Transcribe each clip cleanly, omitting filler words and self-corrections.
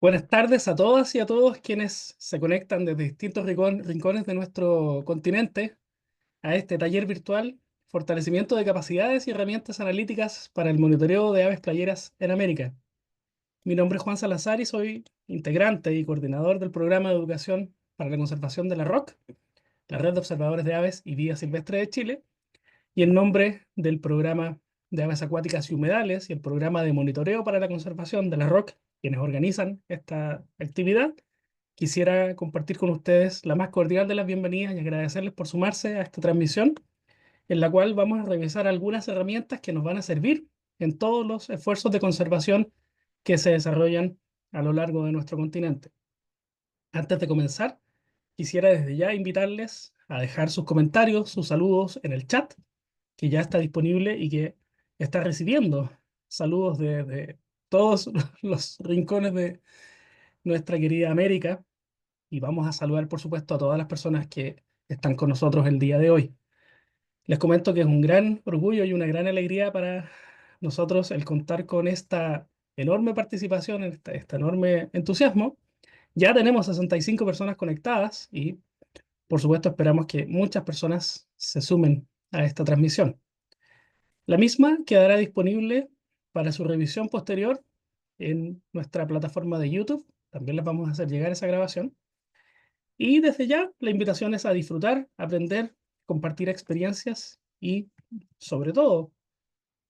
Buenas tardes a todas y a todos quienes se conectan desde distintos rincones de nuestro continente a este taller virtual, Fortalecimiento de capacidades y herramientas analíticas para el monitoreo de aves playeras en América. Mi nombre es Juan Salazar y soy integrante y coordinador del programa de educación para la conservación de la ROC, la Red de Observadores de Aves y Vida Silvestre de Chile, y en nombre del programa de aves acuáticas y humedales y el programa de monitoreo para la conservación de la ROC, quienes organizan esta actividad. Quisiera compartir con ustedes la más cordial de las bienvenidas y agradecerles por sumarse a esta transmisión, en la cual vamos a revisar algunas herramientas que nos van a servir en todos los esfuerzos de conservación que se desarrollan a lo largo de nuestro continente. Antes de comenzar, quisiera desde ya invitarles a dejar sus comentarios, sus saludos en el chat, que ya está disponible y que está recibiendo saludos de todos los rincones de nuestra querida América. Y vamos a saludar, por supuesto, a todas las personas que están con nosotros el día de hoy. Les comento que es un gran orgullo y una gran alegría para nosotros el contar con esta enorme participación, este enorme entusiasmo. Ya tenemos 65 personas conectadas y, por supuesto, esperamos que muchas personas se sumen a esta transmisión. La misma quedará disponible para su revisión posterior en nuestra plataforma de YouTube. También les vamos a hacer llegar esa grabación. Y desde ya, la invitación es a disfrutar, aprender, compartir experiencias y, sobre todo,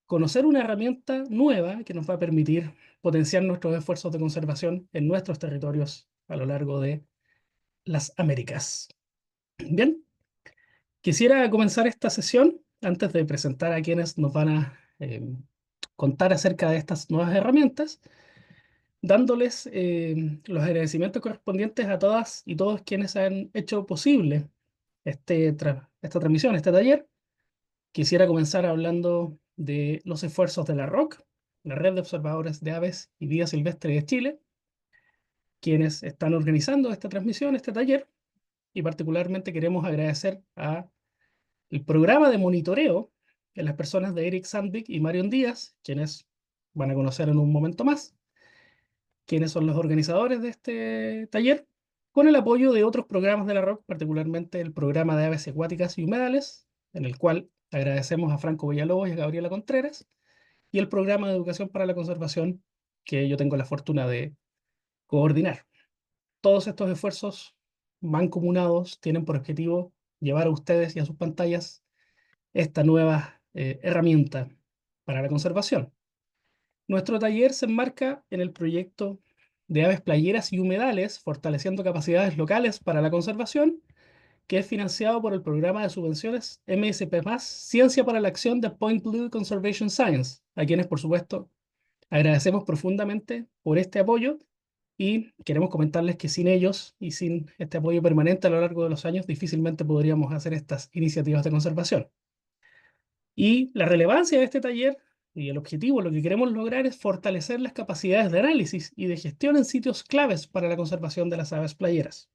conocer una herramienta nueva que nos va a permitir potenciar nuestros esfuerzos de conservación en nuestros territorios a lo largo de las Américas. Bien, quisiera comenzar esta sesión antes de presentar a quienes nos van a contar acerca de estas nuevas herramientas, dándoles los agradecimientos correspondientes a todas y todos quienes han hecho posible esta transmisión, este taller. Quisiera comenzar hablando de los esfuerzos de la ROC, la Red de Observadores de Aves y Vida Silvestre de Chile, quienes están organizando esta transmisión, este taller, y particularmente queremos agradecer a el programa de monitoreo de las personas de Eric Sandvik y Marion Díaz, quienes van a conocer en un momento más, quienes son los organizadores de este taller, con el apoyo de otros programas de la ROC, particularmente el programa de aves acuáticas y humedales, en el cual agradecemos a Franco Villalobos y a Gabriela Contreras, y el programa de educación para la conservación que yo tengo la fortuna de coordinar. Todos estos esfuerzos mancomunados tienen por objetivo llevar a ustedes y a sus pantallas esta nueva herramienta para la conservación. Nuestro taller se enmarca en el proyecto de aves playeras y humedales, fortaleciendo capacidades locales para la conservación, que es financiado por el programa de subvenciones MSP+, Ciencia para la Acción de Point Blue Conservation Science, a quienes, por supuesto, agradecemos profundamente por este apoyo y queremos comentarles que sin ellos y sin este apoyo permanente a lo largo de los años, difícilmente podríamos hacer estas iniciativas de conservación. Y la relevancia de este taller y el objetivo, lo que queremos lograr es fortalecer las capacidades de análisis y de gestión en sitios claves para la conservación de las aves playeras.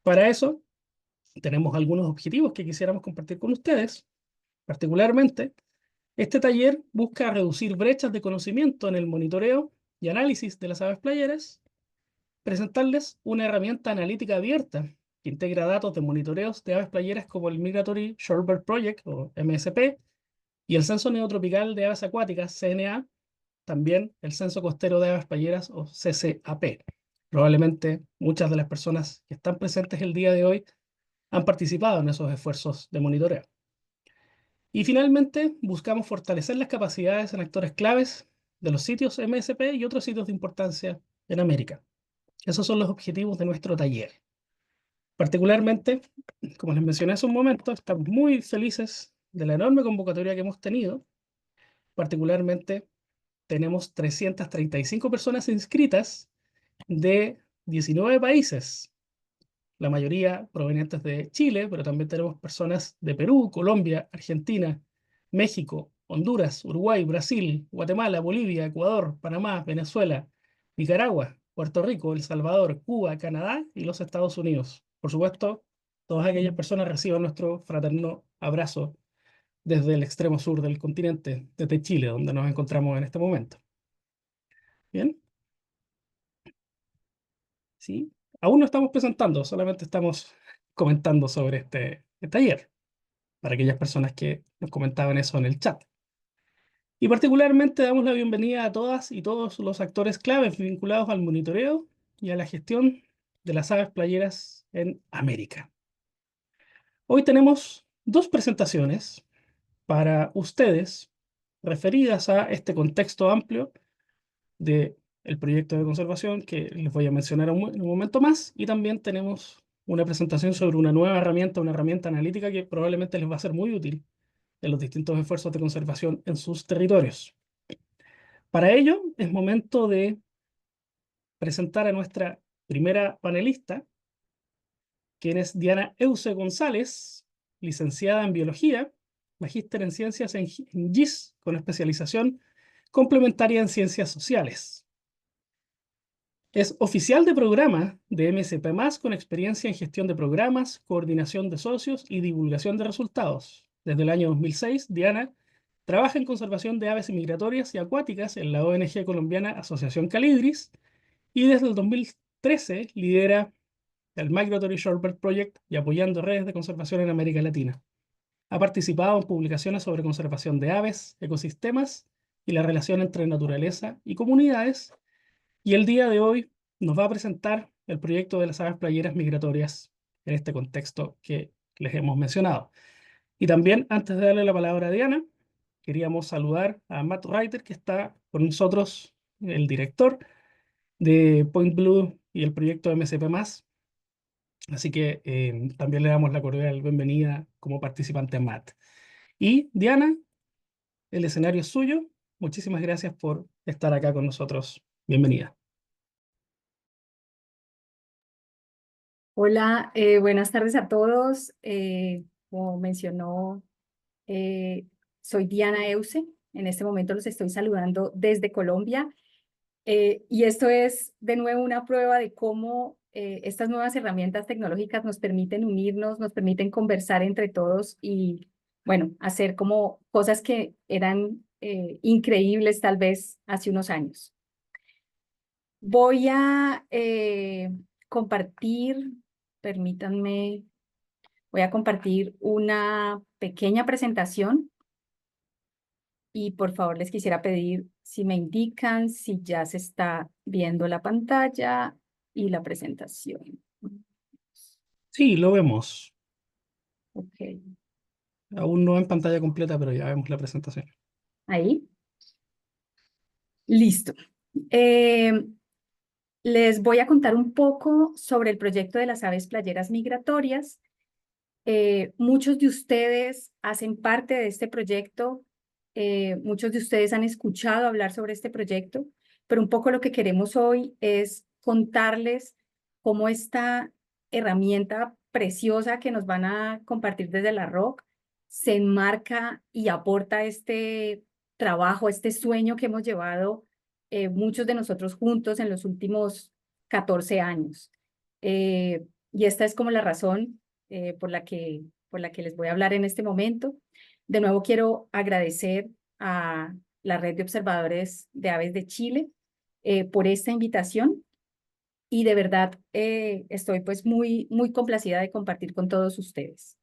Para eso, tenemos algunos objetivos que quisiéramos compartir con ustedes. Particularmente, este taller busca reducir brechas de conocimiento en el monitoreo y análisis de las aves playeras, presentarles una herramienta analítica abierta que integra datos de monitoreos de aves playeras como el Migratory Shorebird Project o MSP y el Censo Neotropical de Aves Acuáticas, CNA, también el Censo Costero de Aves Playeras o CCAP. Probablemente muchas de las personas que están presentes el día de hoy han participado en esos esfuerzos de monitoreo. Y finalmente, buscamos fortalecer las capacidades en actores claves de los sitios MSP y otros sitios de importancia en América. Esos son los objetivos de nuestro taller. Particularmente, como les mencioné hace un momento, estamos muy felices de la enorme convocatoria que hemos tenido. Particularmente, tenemos 335 personas inscritas de 19 países, la mayoría provenientes de Chile, pero también tenemos personas de Perú, Colombia, Argentina, México, Honduras, Uruguay, Brasil, Guatemala, Bolivia, Ecuador, Panamá, Venezuela, Nicaragua, Puerto Rico, El Salvador, Cuba, Canadá y los Estados Unidos. Por supuesto, todas aquellas personas reciban nuestro fraterno abrazo desde el extremo sur del continente, desde Chile, donde nos encontramos en este momento. Bien. ¿sí? Aún no estamos presentando, solamente estamos comentando sobre este taller, para aquellas personas que nos comentaban eso en el chat. Y particularmente damos la bienvenida a todas y todos los actores claves vinculados al monitoreo y a la gestión de las aves playeras en América. Hoy tenemos dos presentaciones para ustedes referidas a este contexto amplio del proyecto de conservación que les voy a mencionar en un momento más, y también tenemos una presentación sobre una nueva herramienta, una herramienta analítica que probablemente les va a ser muy útil en los distintos esfuerzos de conservación en sus territorios. Para ello, es momento de presentar a nuestra primera panelista, quien es Diana Euse González, licenciada en Biología, magíster en Ciencias en GIS, con especialización complementaria en Ciencias Sociales. Es oficial de programa de MSP+, con experiencia en gestión de programas, coordinación de socios y divulgación de resultados. Desde el año 2006, Diana trabaja en conservación de aves migratorias y acuáticas en la ONG colombiana Asociación Calidris, y desde el 2013 lidera el Migratory Shorebird Project y apoyando redes de conservación en América Latina. Ha participado en publicaciones sobre conservación de aves, ecosistemas y la relación entre naturaleza y comunidades, y el día de hoy nos va a presentar el proyecto de las aves playeras migratorias en este contexto que les hemos mencionado. Y también, antes de darle la palabra a Diana, queríamos saludar a Matt Reiter, que está con nosotros, el director de Point Blue y el proyecto MSP+. Así que también le damos la cordial bienvenida como participante a Matt. Y Diana, el escenario es suyo. Muchísimas gracias por estar acá con nosotros. Bienvenida. Hola, buenas tardes a todos. Como mencionó, soy Diana Euse. En este momento los estoy saludando desde Colombia. Y esto es de nuevo una prueba de cómo estas nuevas herramientas tecnológicas nos permiten unirnos, nos permiten conversar entre todos y, bueno, hacer como cosas que eran increíbles tal vez hace unos años. Voy a compartir, permítanme, voy a compartir una pequeña presentación y por favor les quisiera pedir si me indican si ya se está viendo la pantalla y la presentación. Sí, lo vemos. Ok, Aún no en pantalla completa, pero ya vemos la presentación. ahí. Listo. Eh, Les voy a contar un poco sobre el proyecto de las aves playeras migratorias. Muchos de ustedes hacen parte de este proyecto, muchos de ustedes han escuchado hablar sobre este proyecto, pero un poco lo que queremos hoy es contarles cómo esta herramienta preciosa que nos van a compartir desde la ROC se enmarca y aporta este trabajo, este sueño que hemos llevado muchos de nosotros juntos en los últimos 14 años. Y esta es como la razón por la que les voy a hablar en este momento. De nuevo quiero agradecer a la Red de Observadores de Aves de Chile por esta invitación y de verdad estoy pues muy complacida de compartir con todos ustedes.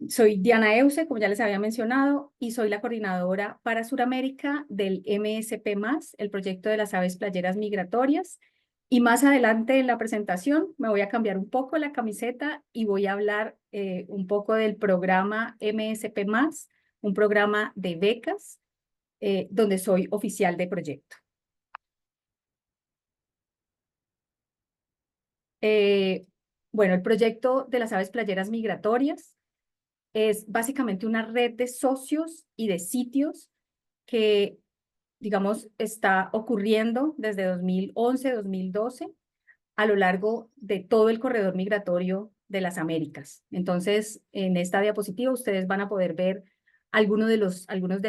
Soy Diana Euse, como ya les había mencionado, y soy la coordinadora para Suramérica del MSP+, el proyecto de las aves playeras migratorias. Y más adelante en la presentación me voy a cambiar un poco la camiseta y voy a hablar un poco del programa MSP+, un programa de becas donde soy oficial de proyecto. Eh, bueno, el proyecto de las aves playeras migratorias es básicamente una red de socios y de sitios que, digamos, está ocurriendo desde 2011, 2012, a lo largo de todo el corredor migratorio de las Américas. Entonces, en esta diapositiva ustedes van a poder ver algunos de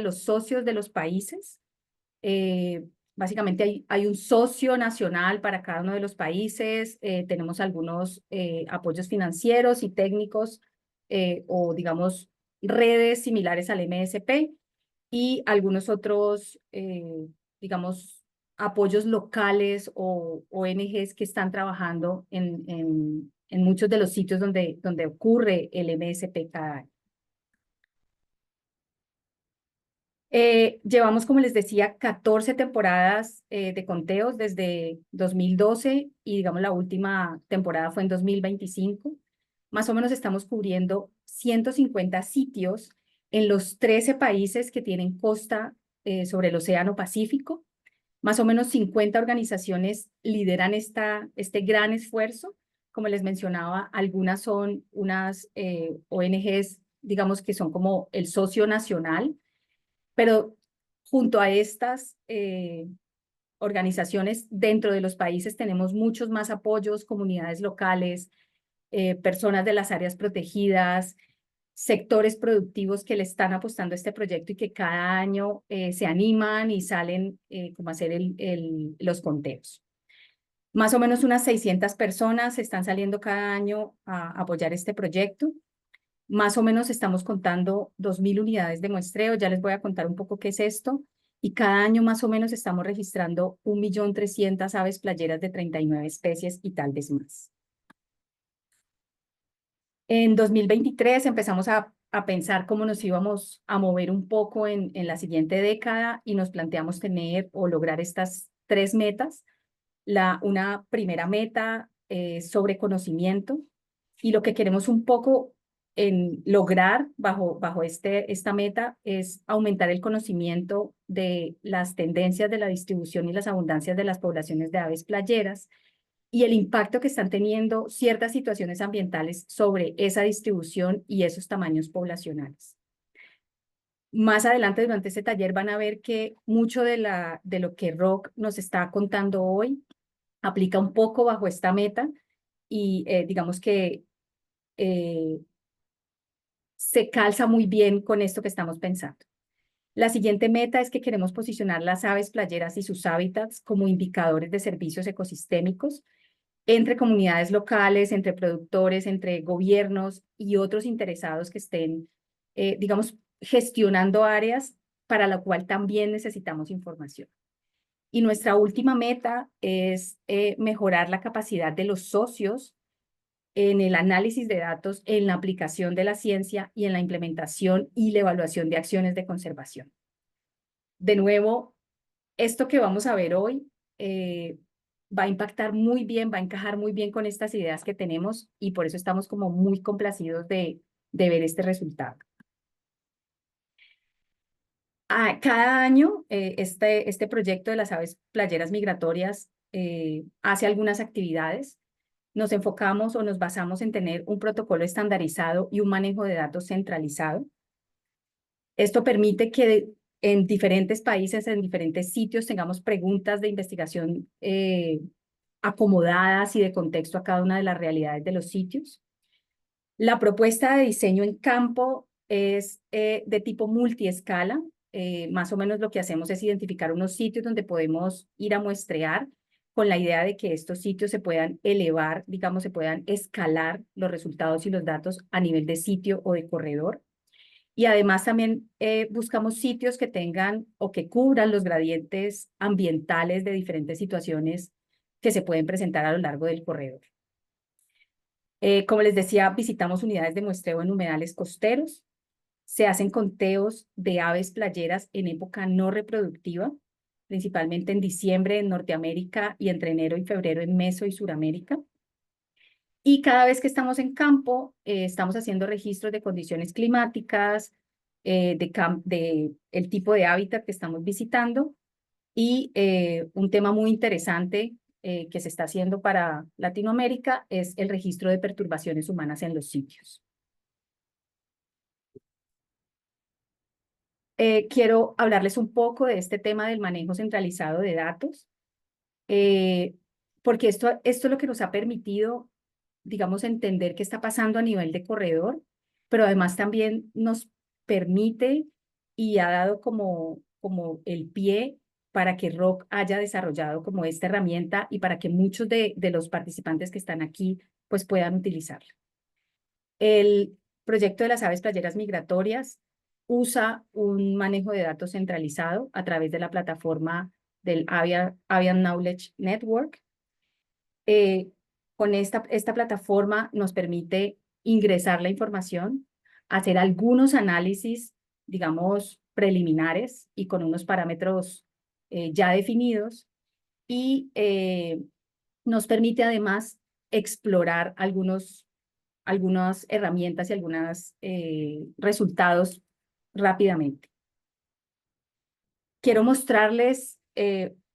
los socios de los países. Básicamente hay un socio nacional para cada uno de los países. Tenemos algunos apoyos financieros y técnicos o, digamos, redes similares al MSP y algunos otros, digamos, apoyos locales o ONGs que están trabajando en muchos de los sitios donde ocurre el MSP cada año. Llevamos, como les decía, 14 temporadas de conteos desde 2012 y digamos la última temporada fue en 2025. Más o menos estamos cubriendo 150 sitios en los 13 países que tienen costa sobre el Océano Pacífico. Más o menos 50 organizaciones lideran este gran esfuerzo. Como les mencionaba, algunas son unas ONGs, digamos que son como el socio nacional, pero junto a estas organizaciones dentro de los países tenemos muchos más apoyos, comunidades locales, personas de las áreas protegidas, sectores productivos que le están apostando a este proyecto y que cada año se animan y salen como a hacer los conteos. Más o menos unas 600 personas están saliendo cada año a apoyar este proyecto. Más o menos estamos contando 2.000 unidades de muestreo. Ya les voy a contar un poco qué es esto. Y cada año más o menos estamos registrando 1.300.000 aves playeras de 39 especies y tal vez más. En 2023 empezamos a pensar cómo nos íbamos a mover un poco en la siguiente década y nos planteamos tener o lograr estas 3 metas. Una primera meta sobre conocimiento y lo que queremos un poco en lograr bajo esta meta es aumentar el conocimiento de las tendencias de la distribución y las abundancias de las poblaciones de aves playeras y el impacto que están teniendo ciertas situaciones ambientales sobre esa distribución y esos tamaños poblacionales. Más adelante durante este taller van a ver que mucho de lo que Rock nos está contando hoy aplica un poco bajo esta meta y digamos que se calza muy bien con esto que estamos pensando. La siguiente meta es que queremos posicionar las aves playeras y sus hábitats como indicadores de servicios ecosistémicos entre comunidades locales, entre productores, entre gobiernos y otros interesados que estén, digamos, gestionando áreas para la cual también necesitamos información. Y nuestra última meta es mejorar la capacidad de los socios en el análisis de datos, en la aplicación de la ciencia y en la implementación y la evaluación de acciones de conservación. De nuevo, esto que vamos a ver hoy va a impactar muy bien, va a encajar muy bien con estas ideas que tenemos y por eso estamos como muy complacidos de ver este resultado. Cada año este proyecto de las aves playeras migratorias hace algunas actividades. Nos enfocamos o nos basamos en tener un protocolo estandarizado y un manejo de datos centralizado. Esto permite que en diferentes países, en diferentes sitios, tengamos preguntas de investigación acomodadas y de contexto a cada una de las realidades de los sitios. La propuesta de diseño en campo es de tipo multiescala. Más o menos lo que hacemos es identificar unos sitios donde podemos ir a muestrear con la idea de que estos sitios se puedan elevar, digamos, se puedan escalar los resultados y los datos a nivel de sitio o de corredor. Y además también buscamos sitios que tengan o que cubran los gradientes ambientales de diferentes situaciones que se pueden presentar a lo largo del corredor. Como les decía, visitamos unidades de muestreo en humedales costeros. Se hacen conteos de aves playeras en época no reproductiva, principalmente en diciembre en Norteamérica y entre enero y febrero en Meso y Suramérica. Y cada vez que estamos en campo, estamos haciendo registros de condiciones climáticas, de el tipo de hábitat que estamos visitando y un tema muy interesante que se está haciendo para Latinoamérica es el registro de perturbaciones humanas en los sitios. Quiero hablarles un poco de este tema del manejo centralizado de datos, porque esto es lo que nos ha permitido, digamos, entender qué está pasando a nivel de corredor, pero además también nos permite y ha dado como el pie para que Rock haya desarrollado como esta herramienta y para que muchos de los participantes que están aquí pues puedan utilizarla. El proyecto de las aves playeras migratorias usa un manejo de datos centralizado a través de la plataforma del Avian Knowledge Network. Con esta plataforma nos permite ingresar la información, hacer algunos análisis, digamos, preliminares y con unos parámetros ya definidos, y nos permite además explorar algunas herramientas y algunos resultados rápidamente. Quiero mostrarles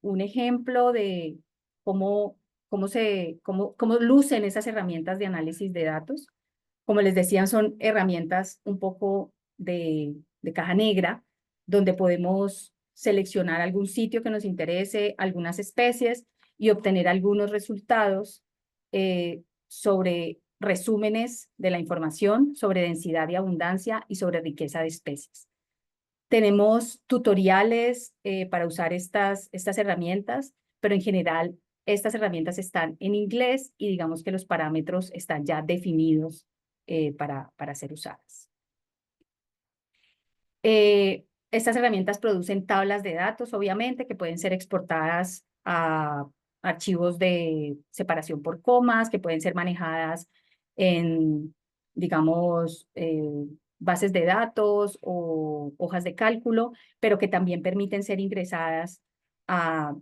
un ejemplo de cómo lucen esas herramientas de análisis de datos. Como les decía, son herramientas un poco de caja negra, donde podemos seleccionar algún sitio que nos interese, algunas especies, y obtener algunos resultados sobre resúmenes de la información, sobre densidad y abundancia y sobre riqueza de especies. Tenemos tutoriales para usar estas herramientas, pero en general estas herramientas están en inglés y digamos que los parámetros están ya definidos para ser usadas. Estas herramientas producen tablas de datos, obviamente, que pueden ser exportadas a archivos de separación por comas, que pueden ser manejadas en, digamos, bases de datos o hojas de cálculo, pero que también permiten ser ingresadas a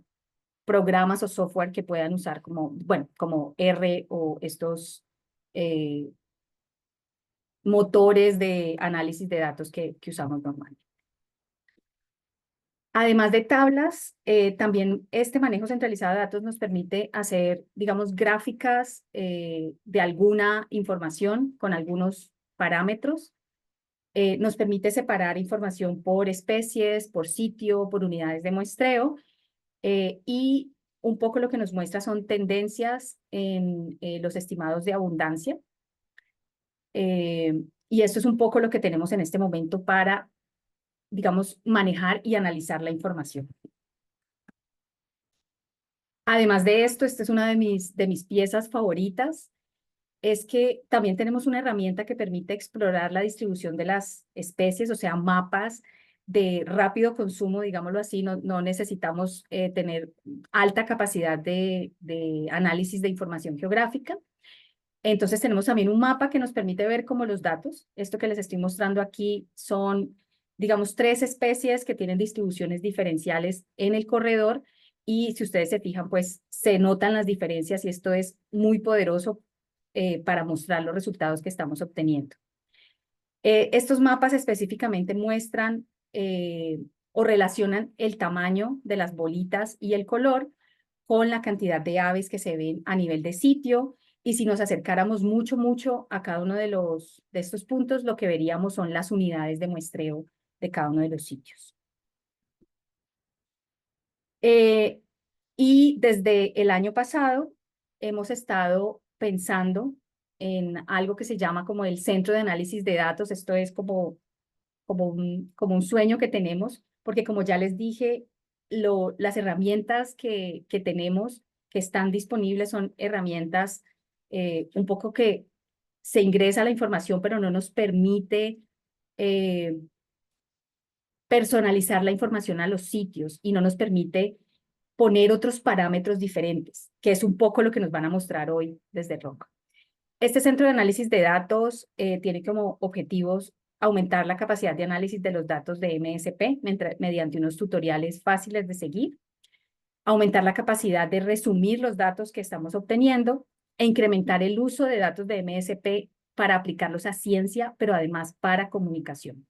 programas o software que puedan usar como, bueno, como R o estos motores de análisis de datos que usamos normalmente. Además de tablas, también este manejo centralizado de datos nos permite hacer, digamos, gráficas de alguna información con algunos parámetros. Nos permite separar información por especies, por sitio, por unidades de muestreo, y un poco lo que nos muestra son tendencias en los estimados de abundancia. Y esto es un poco lo que tenemos en este momento para, digamos, manejar y analizar la información. Además de esto, esta es una de mis piezas favoritas, es que también tenemos una herramienta que permite explorar la distribución de las especies, o sea, mapas de rápido consumo, digámoslo así. No necesitamos tener alta capacidad de análisis de información geográfica. Entonces tenemos también un mapa que nos permite ver como los datos. Esto que les estoy mostrando aquí son, digamos, 3 especies que tienen distribuciones diferenciales en el corredor, y si ustedes se fijan, pues se notan las diferencias, y esto es muy poderoso para mostrar los resultados que estamos obteniendo. Estos mapas específicamente muestran o relacionan el tamaño de las bolitas y el color con la cantidad de aves que se ven a nivel de sitio. Y si nos acercáramos mucho a cada uno de estos puntos, lo que veríamos son las unidades de muestreo de cada uno de los sitios. Y desde el año pasado hemos estado pensando en algo que se llama como el Centro de Análisis de Datos. Esto es como un sueño que tenemos, porque como ya les dije, las herramientas que tenemos, que están disponibles, son herramientas un poco que se ingresa la información, pero no nos permite personalizar la información a los sitios, y no nos permite poner otros parámetros diferentes, que es un poco lo que nos van a mostrar hoy desde ROC. Este centro de análisis de datos tiene como objetivos aumentar la capacidad de análisis de los datos de MSP mediante unos tutoriales fáciles de seguir, aumentar la capacidad de resumir los datos que estamos obteniendo, e incrementar el uso de datos de MSP para aplicarlos a ciencia, pero además para comunicación.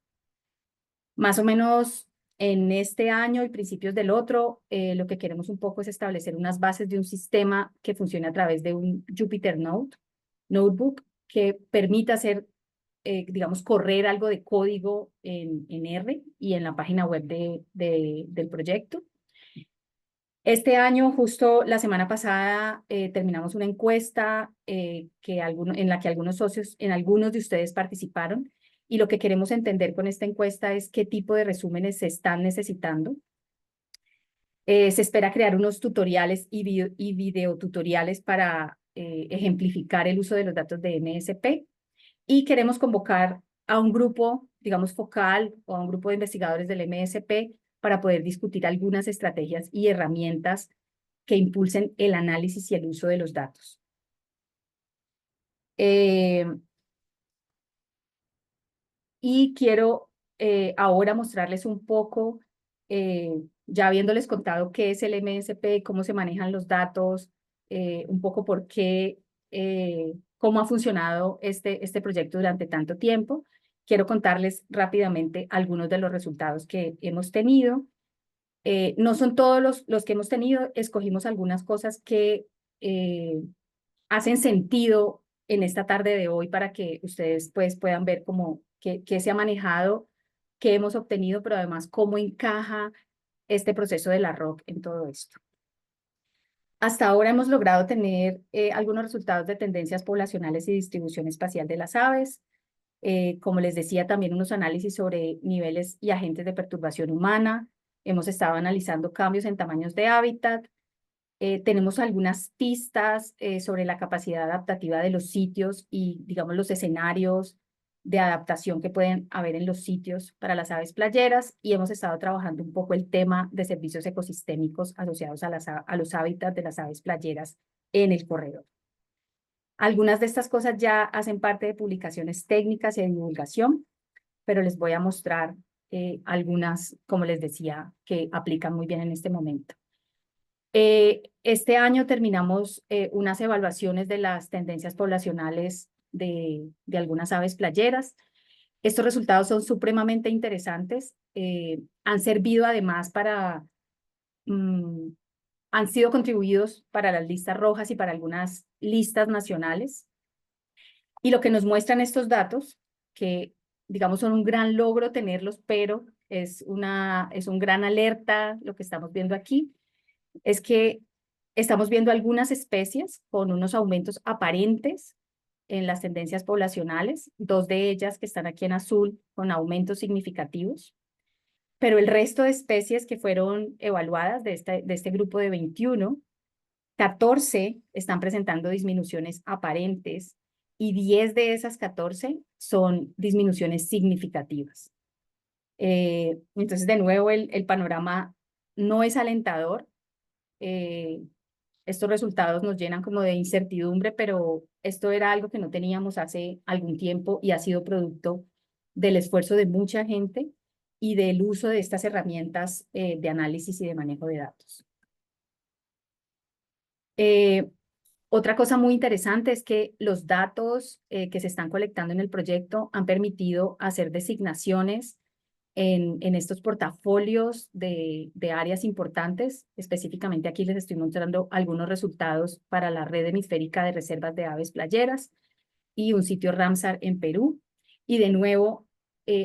Más o menos en este año y principios del otro, lo que queremos un poco es establecer unas bases de un sistema que funcione a través de un Jupyter Notebook, que permita hacer, digamos, correr algo de código en R y en la página web del proyecto. Este año, justo la semana pasada, terminamos una encuesta en la que algunos socios, algunos de ustedes participaron, y lo que queremos entender con esta encuesta es qué tipo de resúmenes se están necesitando. Se espera crear unos tutoriales y videotutoriales para ejemplificar el uso de los datos de MSP, y queremos convocar a un grupo, digamos, focal, o a un grupo de investigadores del MSP para poder discutir algunas estrategias y herramientas que impulsen el análisis y el uso de los datos. Y quiero ahora mostrarles un poco, ya habiéndoles contado qué es el MSP, cómo se manejan los datos, un poco por qué, cómo ha funcionado este proyecto durante tanto tiempo. Quiero contarles rápidamente algunos de los resultados que hemos tenido. No son todos los que hemos tenido, escogimos algunas cosas que hacen sentido en esta tarde de hoy para que ustedes pues puedan ver cómo qué se ha manejado, qué hemos obtenido, pero además cómo encaja este proceso de la ROC en todo esto. Hasta ahora hemos logrado tener algunos resultados de tendencias poblacionales y distribución espacial de las aves. Como les decía, también unos análisis sobre niveles y agentes de perturbación humana. Hemos estado analizando cambios en tamaños de hábitat. Tenemos algunas pistas sobre la capacidad adaptativa de los sitios y, digamos, los escenarios de adaptación que pueden haber en los sitios para las aves playeras, y hemos estado trabajando un poco el tema de servicios ecosistémicos asociados a los hábitats de las aves playeras en el corredor. Algunas de estas cosas ya hacen parte de publicaciones técnicas y de divulgación, pero les voy a mostrar algunas, como les decía, que aplican muy bien en este momento. Este año terminamos unas evaluaciones de las tendencias poblacionales de algunas aves playeras. Estos resultados son supremamente interesantes. Han servido además para, han sido contribuidos para las listas rojas y para algunas listas nacionales. Y lo que nos muestran estos datos, que digamos son un gran logro tenerlos, pero es un gran alerta lo que estamos viendo aquí, es que estamos viendo algunas especies con unos aumentos aparentes en las tendencias poblacionales, dos de ellas que están aquí en azul con aumentos significativos, pero el resto de especies que fueron evaluadas de este grupo de 21, 14 están presentando disminuciones aparentes y 10 de esas 14 son disminuciones significativas. Entonces, de nuevo, el panorama no es alentador. Estos resultados nos llenan como de incertidumbre, pero esto era algo que no teníamos hace algún tiempo y ha sido producto del esfuerzo de mucha gente y del uso de estas herramientas de análisis y de manejo de datos. Otra cosa muy interesante es que los datos que se están colectando en el proyecto han permitido hacer designaciones en estos portafolios de áreas importantes. Específicamente aquí les estoy mostrando algunos resultados para la red hemisférica de reservas de aves playeras y un sitio Ramsar en Perú. Y de nuevo,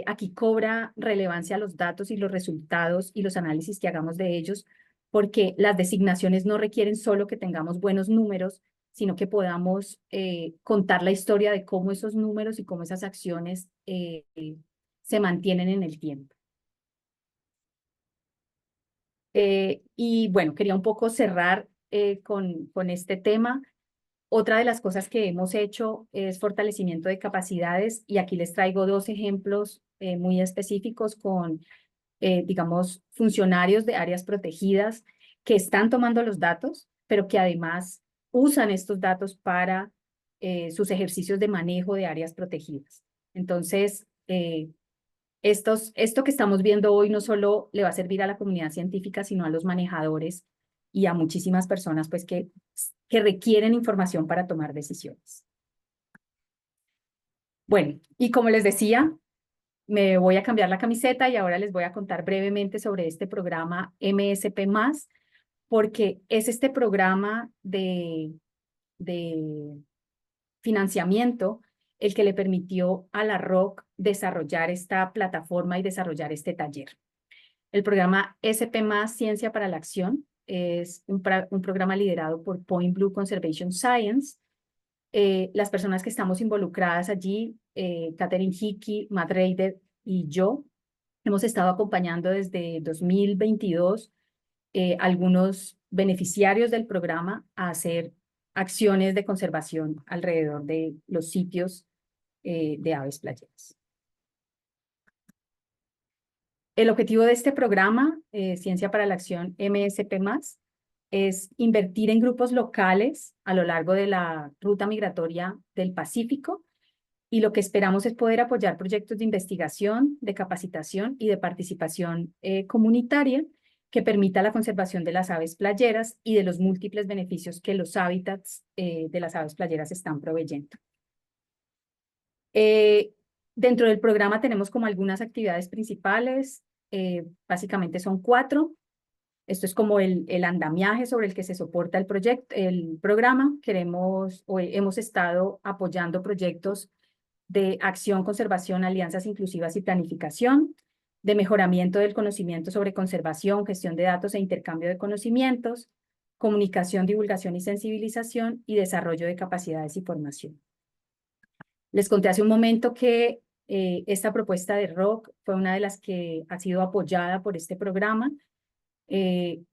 aquí cobra relevancia los datos y los resultados y los análisis que hagamos de ellos, porque las designaciones no requieren solo que tengamos buenos números, sino que podamos contar la historia de cómo esos números y cómo esas acciones se mantienen en el tiempo. Y bueno, quería un poco cerrar con este tema. Otra de las cosas que hemos hecho es fortalecimiento de capacidades, y aquí les traigo dos ejemplos muy específicos con, digamos, funcionarios de áreas protegidas que están tomando los datos, pero que además usan estos datos para sus ejercicios de manejo de áreas protegidas. Entonces, esto que estamos viendo hoy no solo le va a servir a la comunidad científica, sino a los manejadores y a muchísimas personas pues, que requieren información para tomar decisiones. Bueno, y como les decía, me voy a cambiar la camiseta y ahora les voy a contar brevemente sobre este programa MSP+, porque es este programa de financiamiento el que le permitió a la ROC desarrollar esta plataforma y desarrollar este taller. El programa SP+, Ciencia para la Acción, es un programa liderado por Point Blue Conservation Science. Las personas que estamos involucradas allí, Catherine Hickey, Matt Reider y yo, hemos estado acompañando desde 2022 algunos beneficiarios del programa a hacer acciones de conservación alrededor de los sitios de aves playeras. El objetivo de este programa, Ciencia para la Acción MSP+, es invertir en grupos locales a lo largo de la ruta migratoria del Pacífico, y lo que esperamos es poder apoyar proyectos de investigación, de capacitación y de participación comunitaria que permita la conservación de las aves playeras y de los múltiples beneficios que los hábitats de las aves playeras están proveyendo. Eh, Dentro del programa tenemos como algunas actividades principales, básicamente son 4. Esto es como el andamiaje sobre el que se soporta el proyecto, el programa. Hemos estado apoyando proyectos de acción, conservación, alianzas inclusivas y planificación, de mejoramiento del conocimiento sobre conservación, gestión de datos e intercambio de conocimientos, comunicación, divulgación y sensibilización, y desarrollo de capacidades y formación. Les conté hace un momento que esta propuesta de ROC fue una de las que ha sido apoyada por este programa, un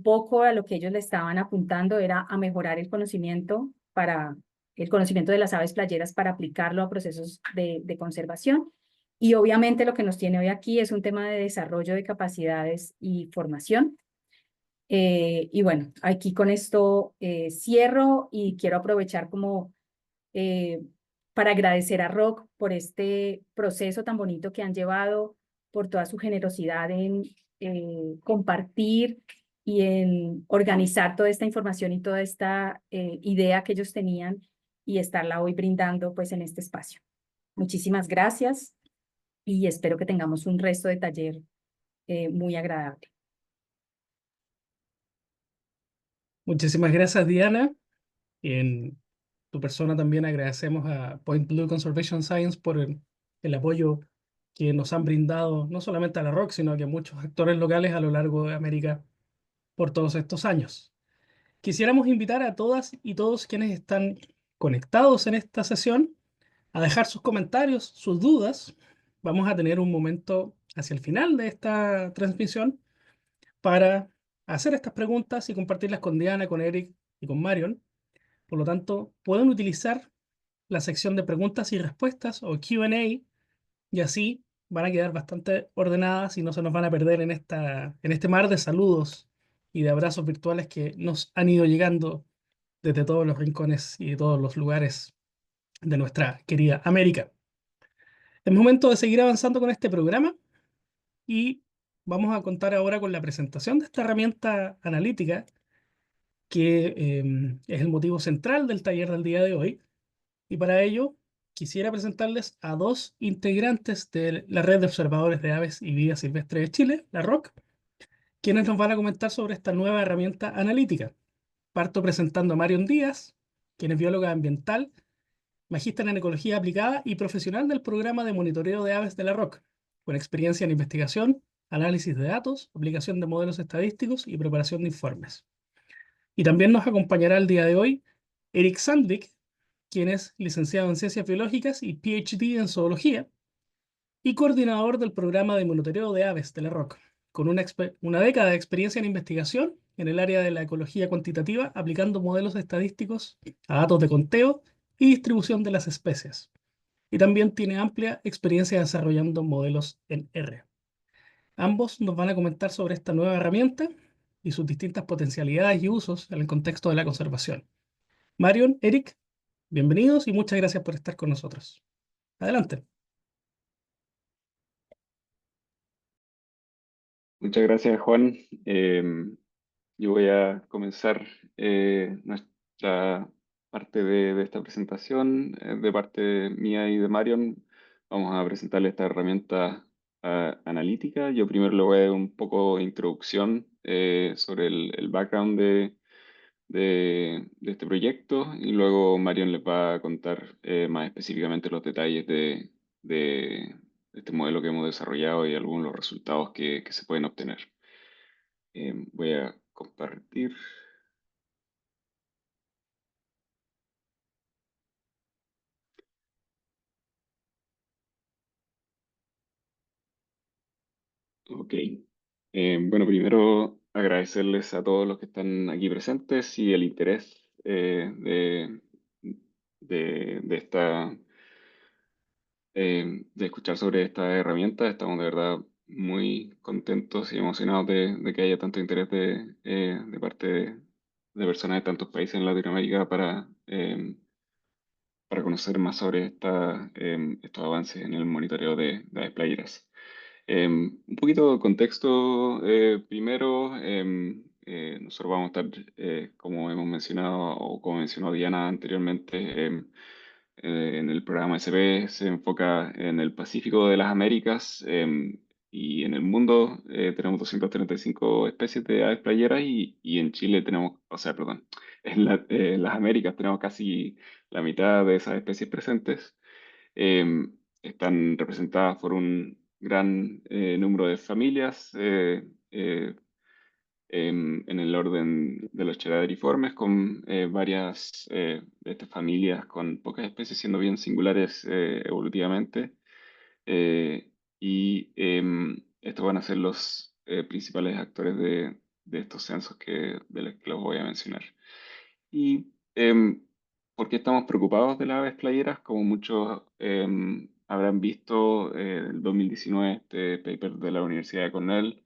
poco a lo que ellos le estaban apuntando era a mejorar el conocimiento de las aves playeras para aplicarlo a procesos de conservación. Y obviamente lo que nos tiene hoy aquí es un tema de desarrollo de capacidades y formación. Y bueno, aquí con esto cierro, y quiero aprovechar como eh, para agradecer a Rock por este proceso tan bonito que han llevado, por toda su generosidad en compartir y en organizar toda esta información y toda esta idea que ellos tenían, y estarla hoy brindando pues en este espacio. Muchísimas gracias, y espero que tengamos un resto de taller muy agradable. Muchísimas gracias, Diana. En tu persona también agradecemos a Point Blue Conservation Science por el apoyo que nos han brindado no solamente a la ROC, sino que a muchos actores locales a lo largo de América por todos estos años. Quisiéramos invitar a todas y todos quienes están conectados en esta sesión a dejar sus comentarios, sus dudas. Vamos a tener un momento hacia el final de esta transmisión para hacer estas preguntas y compartirlas con Diana, con Eric y con Marion. Por lo tanto, pueden utilizar la sección de preguntas y respuestas o Q&A, y así van a quedar bastante ordenadas y no se nos van a perder en este mar de saludos y de abrazos virtuales que nos han ido llegando desde todos los rincones y de todos los lugares de nuestra querida América. Es momento de seguir avanzando con este programa, y vamos a contar ahora con la presentación de esta herramienta analítica que es el motivo central del taller del día de hoy. Y para ello quisiera presentarles a dos integrantes de la Red de Observadores de Aves y Vida Silvestre de Chile, la ROC, quienes nos van a comentar sobre esta nueva herramienta analítica. Parto presentando a Marion Díaz, quien es bióloga ambiental, magíster en ecología aplicada y profesional del programa de monitoreo de aves de la ROC, con experiencia en investigación, análisis de datos, aplicación de modelos estadísticos y preparación de informes. Y también nos acompañará el día de hoy Eric Sandvik, quien es licenciado en Ciencias Biológicas y PhD en Zoología, y coordinador del programa de monitoreo de aves de la ROC, con una década de experiencia en investigación en el área de la ecología cuantitativa, aplicando modelos estadísticos a datos de conteo y distribución de las especies. Y también tiene amplia experiencia desarrollando modelos en R. Ambos nos van a comentar sobre esta nueva herramienta y sus distintas potencialidades y usos en el contexto de la conservación. Marion, Eric, bienvenidos y muchas gracias por estar con nosotros. Adelante. Muchas gracias, Juan. Yo voy a comenzar nuestra parte de esta presentación. De parte mía y de Marion, vamos a presentarle esta herramienta analítica. Yo primero le voy a dar un poco de introducción sobre el background de este proyecto, y luego Marion les va a contar más específicamente los detalles de este modelo que hemos desarrollado y algunos de los resultados que se pueden obtener. Voy a compartir. Ok. Bueno, primero agradecerles a todos los que están aquí presentes y el interés de esta de escuchar sobre esta herramienta. Estamos de verdad muy contentos y emocionados de que haya tanto interés de parte de personas de tantos países en Latinoamérica para conocer más sobre estos avances en el monitoreo de aves playeras. Un poquito de contexto primero. Nosotros vamos a estar, como hemos mencionado o como mencionó Diana anteriormente, en el programa SB se enfoca en el Pacífico de las Américas, y en el mundo tenemos 235 especies de aves playeras y en Chile tenemos, o sea, perdón, en las Américas tenemos casi la mitad de esas especies presentes. Están representadas por un gran número de familias en el orden de los cheraderiformes, con varias de estas familias con pocas especies siendo bien singulares evolutivamente. Estos van a ser los principales actores de estos censos de los que los voy a mencionar. ¿Y por qué estamos preocupados de las aves playeras? Como muchos habrán visto, en el 2019 este paper de la Universidad de Cornell,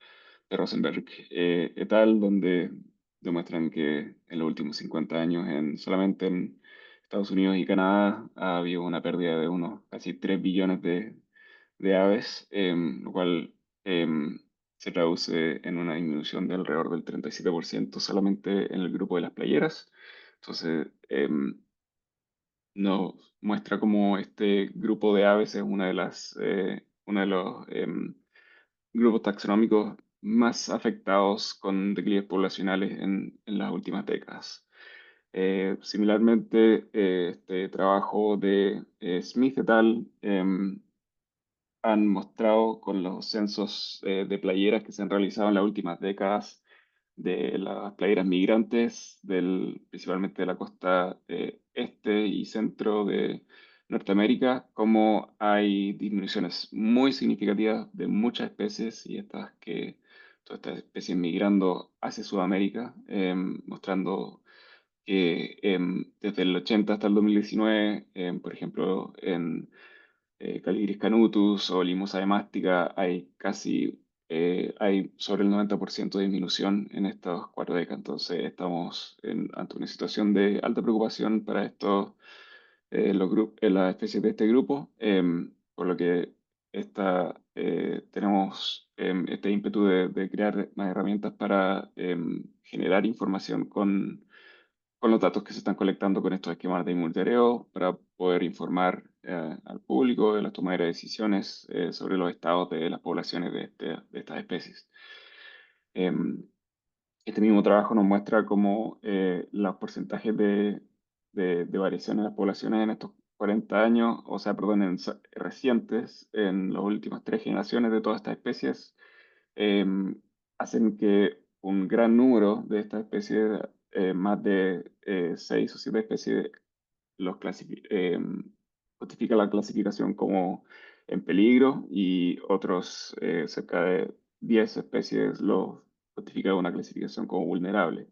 de Rosenberg et al., donde demuestran que en los últimos 50 años, solamente en Estados Unidos y Canadá, ha habido una pérdida de unos casi 3 billones de aves, lo cual se traduce en una disminución de alrededor del 37% solamente en el grupo de las playeras. Entonces, nos muestra cómo este grupo de aves es uno de los grupos taxonómicos más afectados con declives poblacionales en las últimas décadas. Similarmente, este trabajo de Smith et al. Han mostrado con los censos de playeras que se han realizado en las últimas décadas de las playeras migrantes, principalmente de la costa este y centro de Norteamérica, como hay disminuciones muy significativas de muchas especies y todas estas especies migrando hacia Sudamérica, mostrando que desde el 80 hasta el 2019, por ejemplo, en Calidris canutus o Limosa domástica, hay sobre el 90% de disminución en estas 4 décadas. Entonces estamos ante una situación de alta preocupación para las especies de este grupo, por lo que tenemos este ímpetu de crear más herramientas para generar información con los datos que se están colectando con estos esquemas de monitoreo para poder informar al público de las tomas de decisiones sobre los estados de las poblaciones de estas especies. Em, este mismo trabajo nos muestra cómo los porcentajes de variación en las poblaciones en estos 40 años, o sea, perdón, recientes, en las últimas 3 generaciones de todas estas especies, em, hacen que un gran número de estas especies, más de 6 o 7 especies, justifica la clasificación como en peligro y otros cerca de 10 especies lo justifica una clasificación como vulnerable,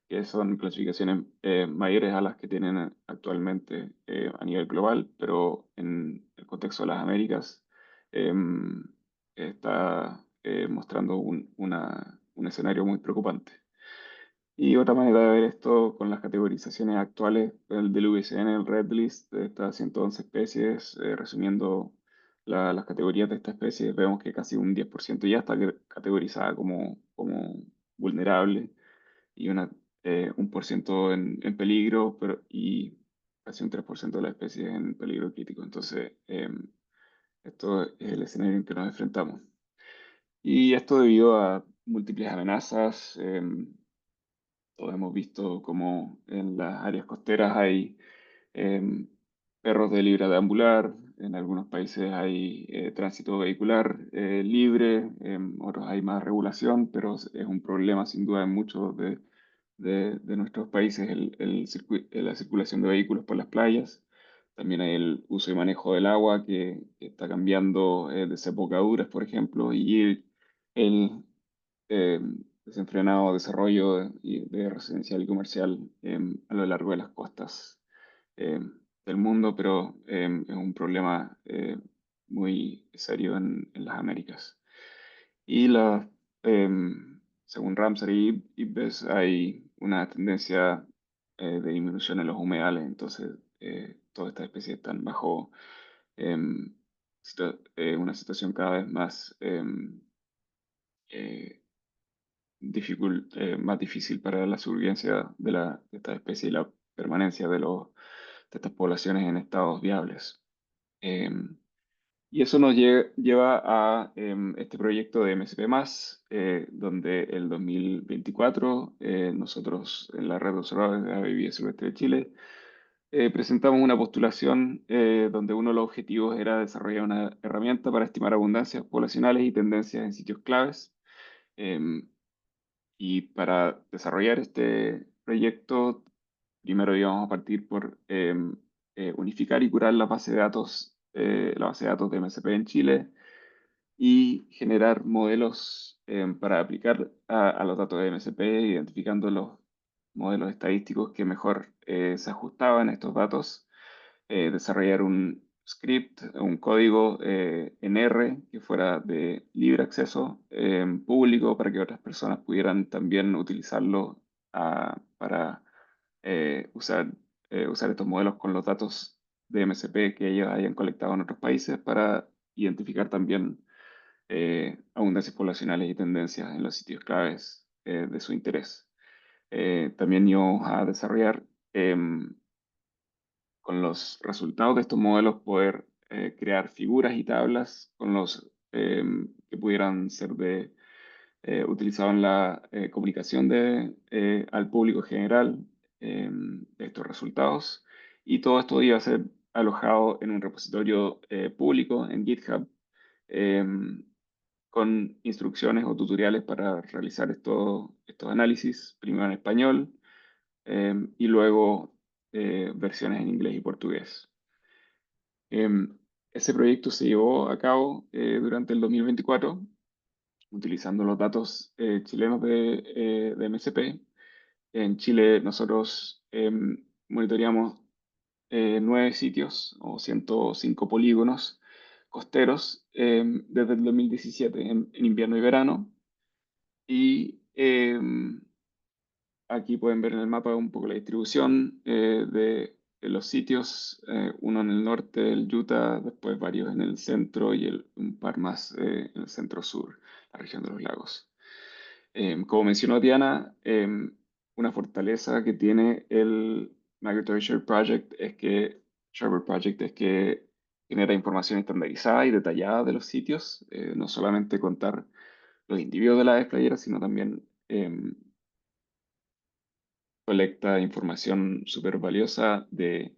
que son clasificaciones mayores a las que tienen actualmente a nivel global, pero en el contexto de las Américas está mostrando un escenario muy preocupante. Y otra manera de ver esto con las categorizaciones actuales del UICN, el Red List de estas 111 especies, resumiendo las categorías de estas especies, vemos que casi un 10% ya está categorizada como vulnerable y un por ciento en peligro, y casi un 3% de las especies en peligro crítico. Entonces, esto es el escenario en que nos enfrentamos. Y esto debido a múltiples amenazas. Todos hemos visto como en las áreas costeras hay em, perros de libre deambular, en algunos países hay tránsito vehicular libre, en otros hay más regulación, pero es un problema sin duda en muchos de nuestros países la circulación de vehículos por las playas. También hay el uso y manejo del agua que está cambiando, desembocaduras, por ejemplo, y el eh, desenfrenado desarrollo de residencial y comercial a lo largo de las costas eh, del mundo, pero es un problema muy serio en las Américas. Y según Ramsar y IPBES hay una tendencia de disminución en los humedales, entonces todas estas especies están bajo em, una situación cada vez más, eh, más difícil para la supervivencia de esta especie y la permanencia de estas poblaciones en estados viables. Em, y eso nos lleva a este proyecto de MSP+, donde el 2024 nosotros en la Red de Observadores de Ave y Vida Silvestre de Chile presentamos una postulación donde uno de los objetivos era desarrollar una herramienta para estimar abundancias poblacionales y tendencias en sitios claves. Em, y para desarrollar este proyecto, primero íbamos a partir por unificar y curar la base de datos de MSP en Chile y generar modelos para aplicar a los datos de MSP, identificando los modelos estadísticos que mejor se ajustaban a estos datos, desarrollar un script, un código en R que fuera de libre acceso público para que otras personas pudieran también utilizarlo para usar estos modelos con los datos de MSP que ellos hayan colectado en otros países para identificar también abundancias poblacionales y tendencias en los sitios claves de su interés. También íbamos a desarrollar con los resultados de estos modelos poder crear figuras y tablas con los que pudieran ser utilizados en la comunicación al público general de estos resultados. Y todo esto iba a ser alojado en un repositorio público en GitHub con instrucciones o tutoriales para realizar estos análisis, primero en español y luego versiones en inglés y portugués. Ese proyecto se llevó a cabo durante el 2024 utilizando los datos chilenos de MSP. En Chile nosotros monitoreamos 9 sitios o 105 polígonos costeros desde el 2017 en invierno y verano. Y aquí pueden ver en el mapa un poco la distribución de los sitios, uno en el norte, el Utah, después varios en el centro y un par más en el centro-sur, la región de los lagos. Como mencionó Diana, una fortaleza que tiene el Migratory Sharper Project es que genera información estandarizada y detallada de los sitios, no solamente contar los individuos de las aves playeras, sino también colecta información súper valiosa de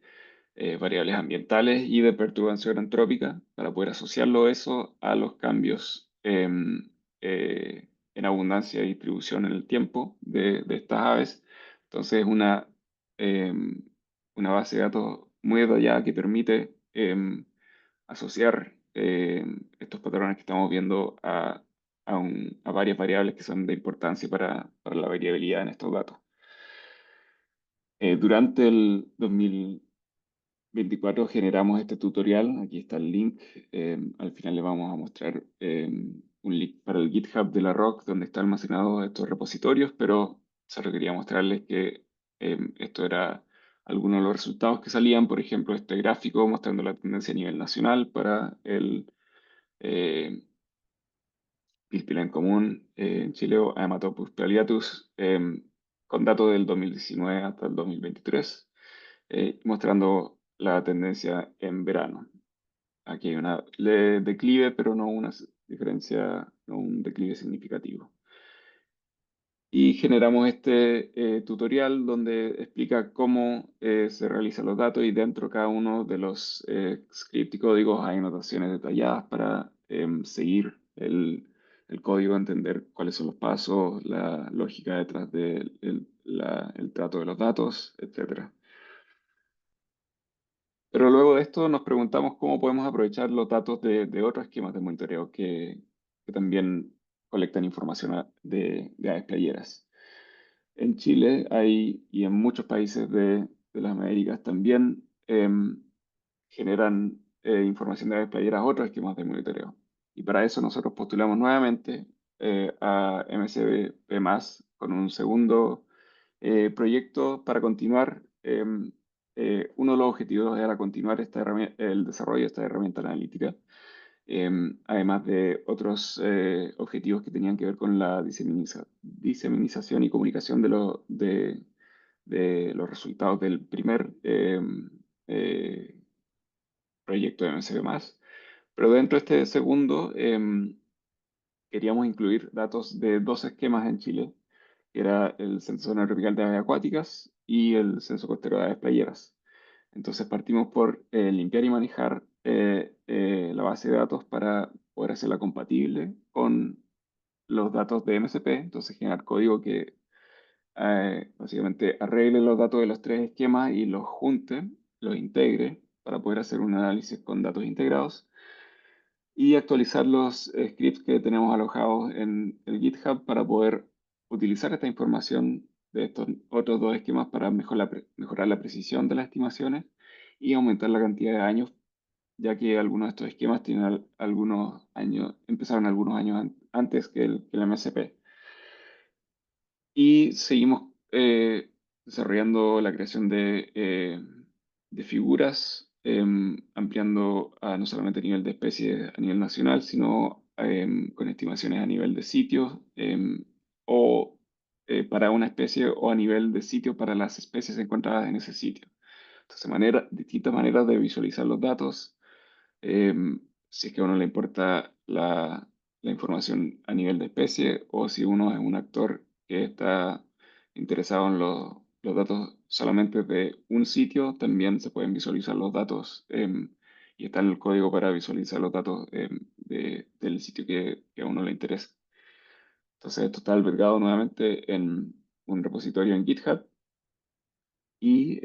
variables ambientales y de perturbación antrópica para poder asociarlo eso a los cambios en abundancia y distribución en el tiempo de estas aves. Entonces es una base de datos muy detallada que permite asociar estos patrones que estamos viendo a varias variables que son de importancia para la variabilidad en estos datos. Durante el 2024 generamos este tutorial, aquí está el link, al final le vamos a mostrar un link para el GitHub de la ROC donde están almacenados estos repositorios, pero solo quería mostrarles que esto era algunos de los resultados que salían, por ejemplo, este gráfico mostrando la tendencia a nivel nacional para el eh, Pilpila común en Chile, o Haematopus pileatus, con datos del 2019 hasta el 2023, mostrando la tendencia en verano. Aquí hay una declive, pero no una diferencia, no un declive significativo. Y generamos este tutorial donde explica cómo se realizan los datos y dentro de cada uno de los scripts y códigos hay anotaciones detalladas para seguir el código, entender cuáles son los pasos, la lógica detrás del el trato de los datos, etc. Pero luego de esto nos preguntamos cómo podemos aprovechar los datos de otros esquemas de monitoreo que también colectan información de aves playeras. En Chile y en muchos países de las Américas también generan información de aves playeras a otros esquemas de monitoreo. Y para eso nosotros postulamos nuevamente a MSP más con un segundo proyecto para continuar. Uno de los objetivos era continuar el desarrollo de esta herramienta analítica, además de otros objetivos que tenían que ver con la diseminización y comunicación de los resultados del primer eh, proyecto de MSP+. Pero dentro de este segundo, queríamos incluir datos de dos esquemas en Chile, que era el Censo Zoonotropical de Aves Acuáticas y el Censo Costero de Aves Playeras. Entonces partimos por limpiar y manejar la base de datos para poder hacerla compatible con los datos de MSP, entonces generar código que básicamente arregle los datos de los tres esquemas y los junte, los integre para poder hacer un análisis con datos integrados y actualizar los scripts que tenemos alojados en el GitHub para poder utilizar esta información de estos otros dos esquemas para mejorar la precisión de las estimaciones y aumentar la cantidad de años, ya que algunos de estos esquemas tienen algunos años, empezaron algunos años antes que el MSP. Y seguimos desarrollando la creación de figuras, ampliando no solamente a nivel de especies a nivel nacional, sino con estimaciones a nivel de sitios o para una especie o a nivel de sitio para las especies encontradas en ese sitio. Entonces, distintas maneras de visualizar los datos. Si es que a uno le importa la información a nivel de especie o si uno es un actor que está interesado en los datos solamente de un sitio, también se pueden visualizar los datos y está el código para visualizar los datos del sitio que a uno le interesa. Entonces, esto está albergado nuevamente en un repositorio en GitHub. Y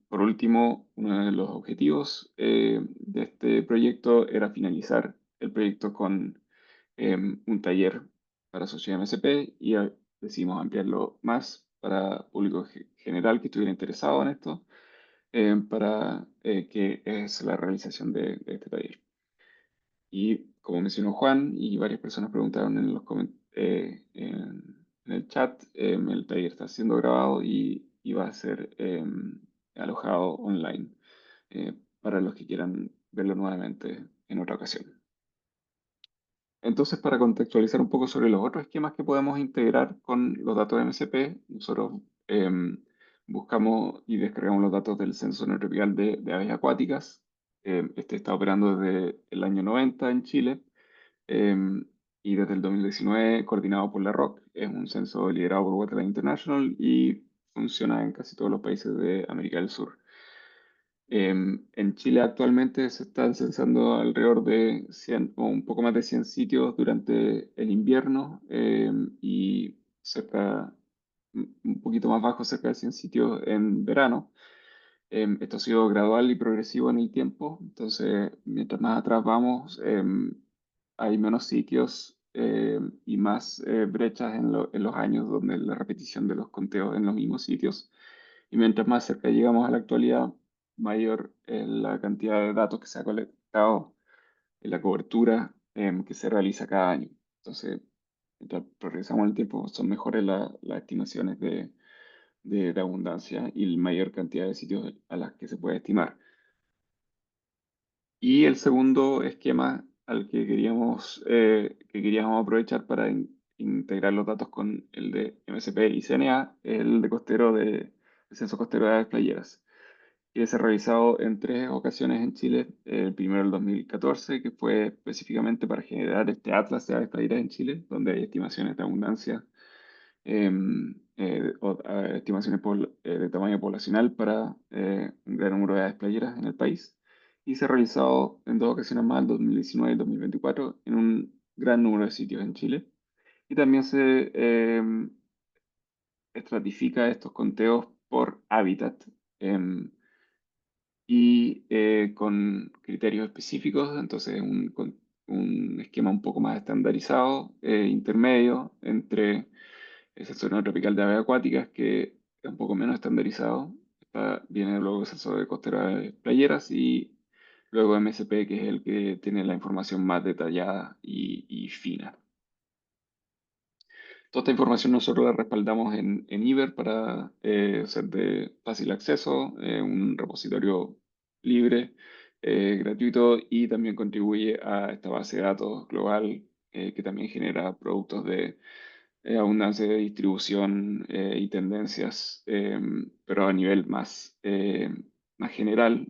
por último, uno de los objetivos de este proyecto era finalizar el proyecto con un taller para sociedad MSP y decidimos ampliarlo más para público general que estuviera interesado en esto, para que es la realización de este taller. Y como mencionó Juan y varias personas preguntaron en el chat, el taller está siendo grabado y va a ser alojado online para los que quieran verlo nuevamente en otra ocasión. Entonces, para contextualizar un poco sobre los otros esquemas que podemos integrar con los datos de MSP, nosotros buscamos y descargamos los datos del Censo Zoonotropical de Aves Acuáticas. Este está operando desde el año 90 en Chile y desde el 2019 coordinado por la ROC. Es un censo liderado por Wetland International y funciona en casi todos los países de América del Sur. En Chile actualmente se están censando alrededor de 100 o un poco más de 100 sitios durante el invierno y un poquito más bajo, cerca de 100 sitios en verano. Esto ha sido gradual y progresivo en el tiempo, entonces mientras más atrás vamos, hay menos sitios y más brechas en los años donde la repetición de los conteos en los mismos sitios. Y mientras más cerca llegamos a la actualidad, mayor es la cantidad de datos que se ha colectado en la cobertura que se realiza cada año. Entonces, mientras progresamos en el tiempo, son mejores las estimaciones de abundancia y la mayor cantidad de sitios a las que se puede estimar. Y el segundo esquema al que queríamos aprovechar para integrar los datos con el de MSP y CNA, el de el censo costero de aves playeras, que se ha realizado en tres ocasiones en Chile. El primero el 2014, que fue específicamente para generar este atlas de aves playeras en Chile, donde hay estimaciones de abundancia, estimaciones de tamaño poblacional para un gran número de aves playeras en el país. Y se ha realizado en dos ocasiones más, el 2019 y el 2024, en un gran número de sitios en Chile. Y también se estratifica estos conteos por hábitat. Y con criterios específicos, entonces un esquema un poco más estandarizado, intermedio entre el censo tropical de aves acuáticas, que es un poco menos estandarizado. Viene luego el censo de costeras playeras y luego MSP, que es el que tiene la información más detallada y fina. Toda esta información nosotros la respaldamos en Iber para ser de fácil acceso, un repositorio libre, gratuito, y también contribuye a esta base de datos global que también genera productos de abundancia de distribución y tendencias, pero a nivel más general,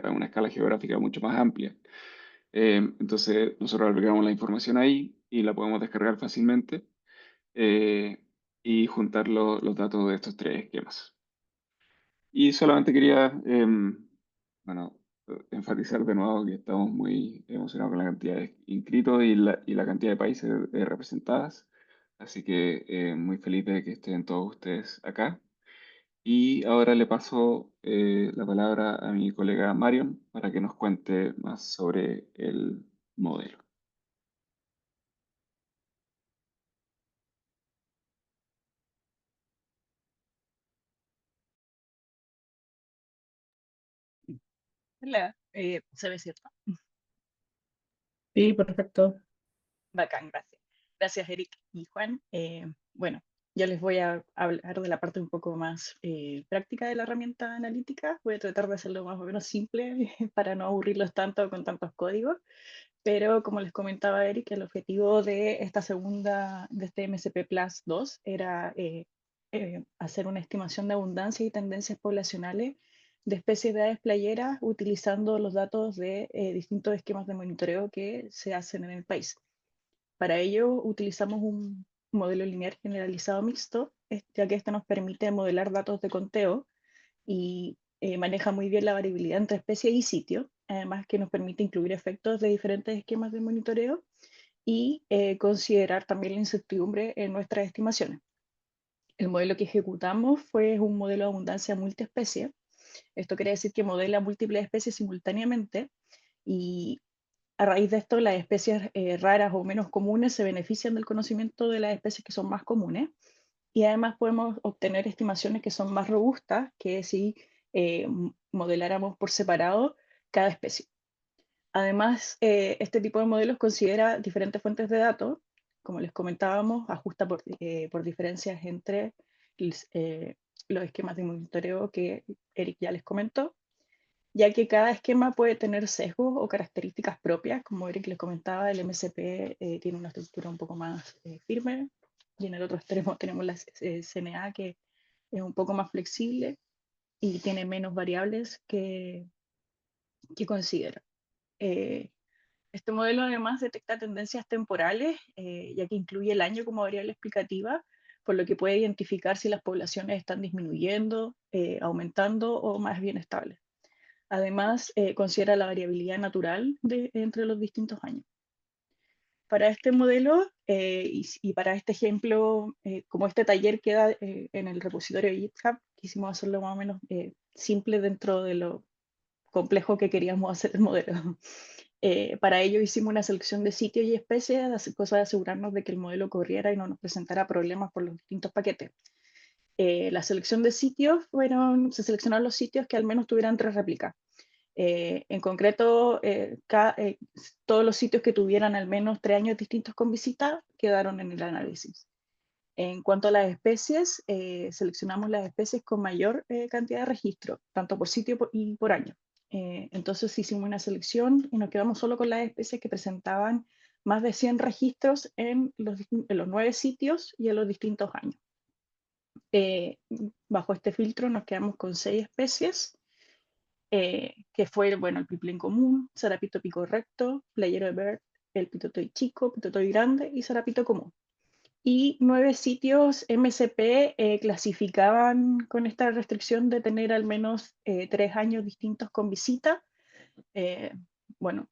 a una escala geográfica mucho más amplia. Entonces nosotros agregamos la información ahí y la podemos descargar fácilmente eh, y juntar los datos de estos tres esquemas. Y solamente quería, bueno, enfatizar de nuevo que estamos muy emocionados con la cantidad de inscritos y la cantidad de países representadas. Así que muy feliz de que estén todos ustedes acá. Y ahora le paso la palabra a mi colega Marion para que nos cuente más sobre el modelo. Hola, ¿se ve cierto? Sí, perfecto. Bacán, gracias. Gracias, Eric y Juan. Bueno, yo les voy a hablar de la parte un poco más práctica de la herramienta analítica. Voy a tratar de hacerlo más o menos simple para no aburrirlos tanto con tantos códigos. Pero como les comentaba Eric, el objetivo de esta de este MSP Plus 2 era hacer una estimación de abundancia y tendencias poblacionales de especies de aves playeras utilizando los datos de distintos esquemas de monitoreo que se hacen en el país. Para ello utilizamos un modelo lineal generalizado mixto, ya que este nos permite modelar datos de conteo y maneja muy bien la variabilidad entre especies y sitios, además que nos permite incluir efectos de diferentes esquemas de monitoreo y considerar también la incertidumbre en nuestras estimaciones. El modelo que ejecutamos fue un modelo de abundancia multiespecie. Esto quiere decir que modela múltiples especies simultáneamente y a raíz de esto las especies raras o menos comunes se benefician del conocimiento de las especies que son más comunes y además podemos obtener estimaciones que son más robustas que si modeláramos por separado cada especie. Además, este tipo de modelos considera diferentes fuentes de datos, como les comentábamos, ajusta por diferencias entre eh, los esquemas de monitoreo que Eric ya les comentó, ya que cada esquema puede tener sesgos o características propias, como Eric les comentaba, el MSP tiene una estructura un poco más firme, y en el otro extremo tenemos la CNA, que es un poco más flexible y tiene menos variables que considera. Eh, este modelo además detecta tendencias temporales, ya que incluye el año como variable explicativa, por lo que puede identificar si las poblaciones están disminuyendo, aumentando o más bien estables. Además, considera la variabilidad natural entre los distintos años. Para este modelo y para este ejemplo, como este taller queda en el repositorio de GitHub, quisimos hacerlo más o menos simple dentro de lo complejo que queríamos hacer el modelo. Para ello hicimos una selección de sitios y especies, cosa de asegurarnos de que el modelo corriera y no nos presentara problemas por los distintos paquetes. La selección de sitios se seleccionaron los sitios que al menos tuvieran 3 réplicas. En concreto, todos los sitios que tuvieran al menos 3 años distintos con visita quedaron en el análisis. En cuanto a las especies, seleccionamos las especies con mayor cantidad de registro, tanto por sitio y por año. Entonces hicimos una selección y nos quedamos solo con las especies que presentaban más de 100 registros en los 9 sitios y en los distintos años. Bajo este filtro nos quedamos con 6 especies, que fue bueno, el piplín común, sarapito pico recto, playero de Bird, el pitotoy chico, pitotoy grande y sarapito común. Y 9 sitios MSP clasificaban con esta restricción de tener al menos 3 años distintos con visita. Bueno,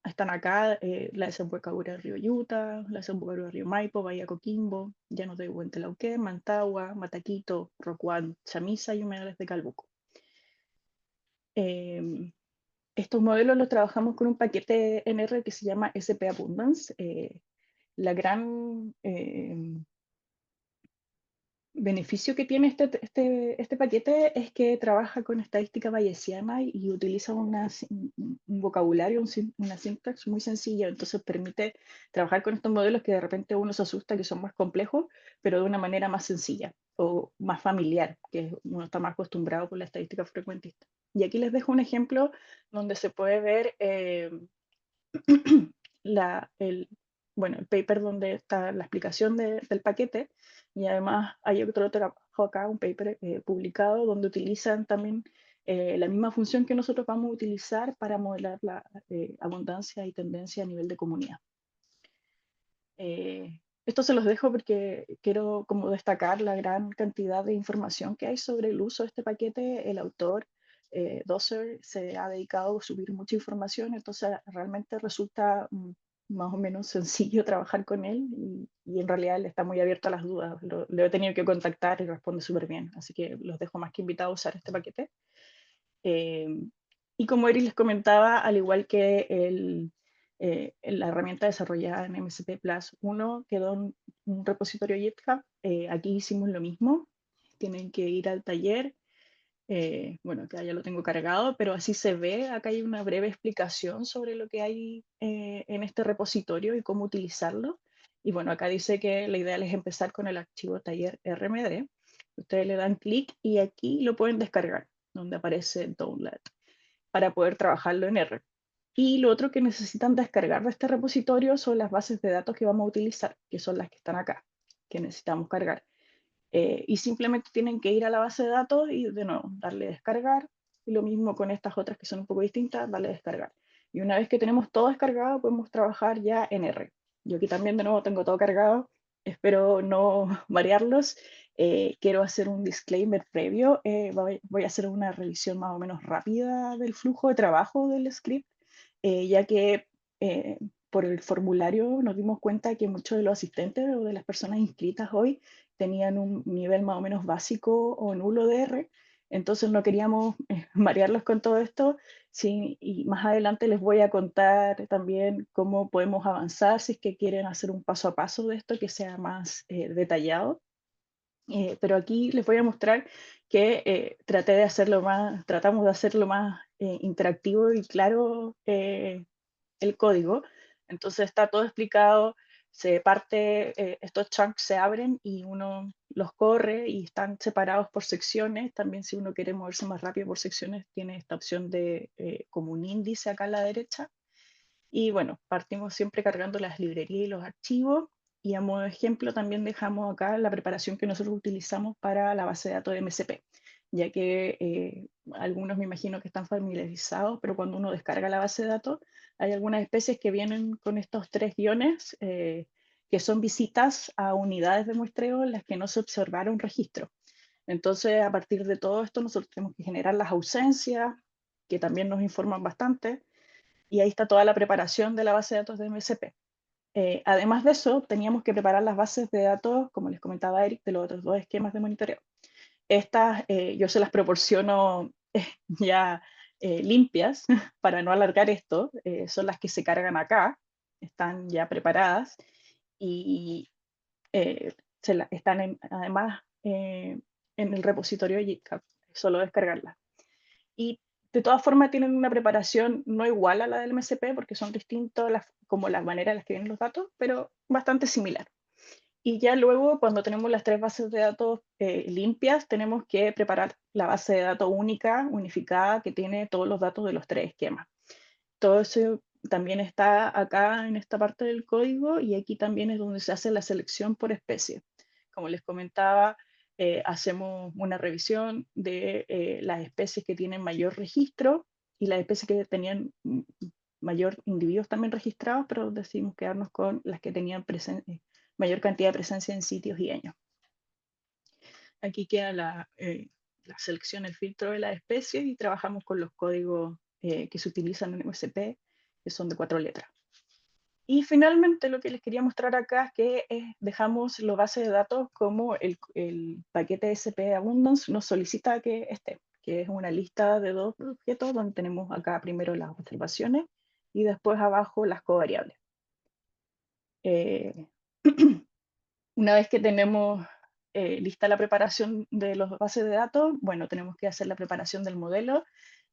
están acá la Desembocadura del río Yuta, la Desembocadura del río Maipo, Bahía Coquimbo, Llanos de Huentelauquén, Mantagua, Mataquito, Rocuán, Chamisa y Humedales de Calbuco. Estos modelos los trabajamos con un paquete NR que se llama SP Abundance. La gran beneficio que tiene este paquete es que trabaja con estadística bayesiana y utiliza un vocabulario, una sintaxis muy sencilla, entonces permite trabajar con estos modelos que de repente uno se asusta que son más complejos, pero de una manera más sencilla o más familiar, que uno está más acostumbrado por la estadística frecuentista. Y aquí les dejo un ejemplo donde se puede ver el paper donde está la explicación del paquete, y además hay otro trabajo acá, un paper publicado donde utilizan también la misma función que nosotros vamos a utilizar para modelar la abundancia y tendencia a nivel de comunidad. Esto se los dejo porque quiero como destacar la gran cantidad de información que hay sobre el uso de este paquete. El autor, Dosser, se ha dedicado a subir mucha información, entonces realmente resulta más o menos sencillo trabajar con él y en realidad él está muy abierto a las dudas. Lo he tenido que contactar y responde súper bien, así que los dejo más que invitados a usar este paquete. Y como Eric les comentaba, al igual que la herramienta desarrollada en MSP Plus 1 quedó en un repositorio GitHub, aquí hicimos lo mismo. Tienen que ir al taller. Bueno, acá ya lo tengo cargado, pero así se ve. Acá hay una breve explicación sobre lo que hay en este repositorio y cómo utilizarlo. Y bueno, acá dice que la idea es empezar con el archivo taller RMD. Ustedes le dan clic y aquí lo pueden descargar, donde aparece Download, para poder trabajarlo en R. Y lo otro que necesitan descargar de este repositorio son las bases de datos que vamos a utilizar, que son las que están acá, que necesitamos cargar. Y simplemente tienen que ir a la base de datos y de nuevo darle a descargar. Y lo mismo con estas otras que son un poco distintas, darle a descargar. Y una vez que tenemos todo descargado, podemos trabajar ya en R. Yo aquí también de nuevo tengo todo cargado. Espero no marearlos. Quiero hacer un disclaimer previo. Voy a hacer una revisión más o menos rápida del flujo de trabajo del script, ya que por el formulario nos dimos cuenta que muchos de los asistentes o de las personas inscritas hoy tenían un nivel más o menos básico o nulo de R, entonces no queríamos marearlos con todo esto, sí, y más adelante les voy a contar también cómo podemos avanzar si es que quieren hacer un paso a paso de esto que sea más detallado. Pero aquí les voy a mostrar que tratamos de hacerlo más interactivo y claro el código. Entonces está todo explicado, estos chunks se abren y uno los corre y están separados por secciones. También si uno quiere moverse más rápido por secciones, tiene esta opción de como un índice acá a la derecha. Y bueno, partimos siempre cargando las librerías y los archivos. Y a modo de ejemplo también dejamos acá la preparación que nosotros utilizamos para la base de datos de MSP, ya que algunos me imagino que están familiarizados, pero cuando uno descarga la base de datos, hay algunas especies que vienen con estos 3 guiones, que son visitas a unidades de muestreo en las que no se observaron registro. Entonces, a partir de todo esto, nosotros tenemos que generar las ausencias, que también nos informan bastante, y ahí está toda la preparación de la base de datos de MSP. Además de eso, teníamos que preparar las bases de datos, como les comentaba Eric, de los otros 2 esquemas de monitoreo. Estas yo se las proporciono ya limpias para no alargar esto. Son las que se cargan acá, están ya preparadas y están además en el repositorio de GitHub, solo descargarlas. Y de todas formas tienen una preparación no igual a la del MSP porque son distintas como las maneras en las que vienen los datos, pero bastante similar. Y ya luego, cuando tenemos las 3 bases de datos limpias, tenemos que preparar la base de datos única, unificada, que tiene todos los datos de los 3 esquemas. Todo eso también está acá en esta parte del código y aquí también es donde se hace la selección por especie. Como les comentaba, hacemos una revisión de las especies que tienen mayor registro y las especies que tenían mayor individuos también registrados, pero decidimos quedarnos con las que tenían mayor cantidad de presencia en sitios y años. Aquí queda la selección, el filtro de las especies y trabajamos con los códigos que se utilizan en MSP, que son de 4 letras. Y finalmente lo que les quería mostrar acá es que dejamos la base de datos como el paquete SP Abundance nos solicita que esté, que es una lista de 2 objetos donde tenemos acá primero las observaciones y después abajo las covariables. Una vez que tenemos lista la preparación de los bases de datos, bueno, tenemos que hacer la preparación del modelo,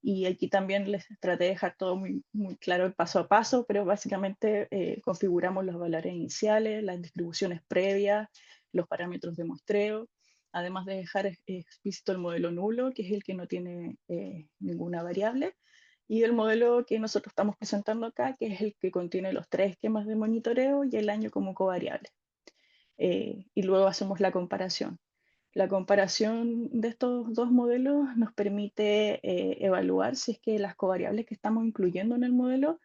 y aquí también les traté de dejar todo muy, muy claro el paso a paso, pero básicamente configuramos los valores iniciales, las distribuciones previas, los parámetros de muestreo, además de dejar explícito el modelo nulo, que es el que no tiene ninguna variable, y el modelo que nosotros estamos presentando acá, que es el que contiene los 3 esquemas de monitoreo y el año como covariable. Y luego hacemos la comparación. La comparación de estos dos modelos nos permite evaluar si es que las covariables que estamos incluyendo en el modelo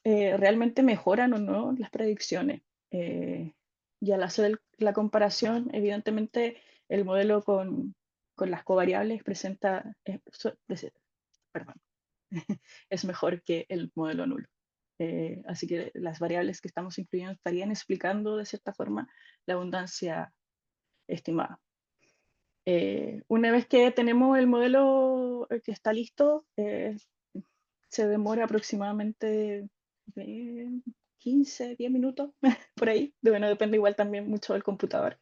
realmente mejoran o no las predicciones. Y al hacer la comparación, evidentemente el modelo con las covariables presenta, perdón, es mejor que el modelo nulo. Así que las variables que estamos incluyendo estarían explicando de cierta forma la abundancia estimada. Una vez que tenemos el modelo que está listo, se demora aproximadamente 15, 10 minutos, por ahí. Bueno, depende igual también mucho del computador.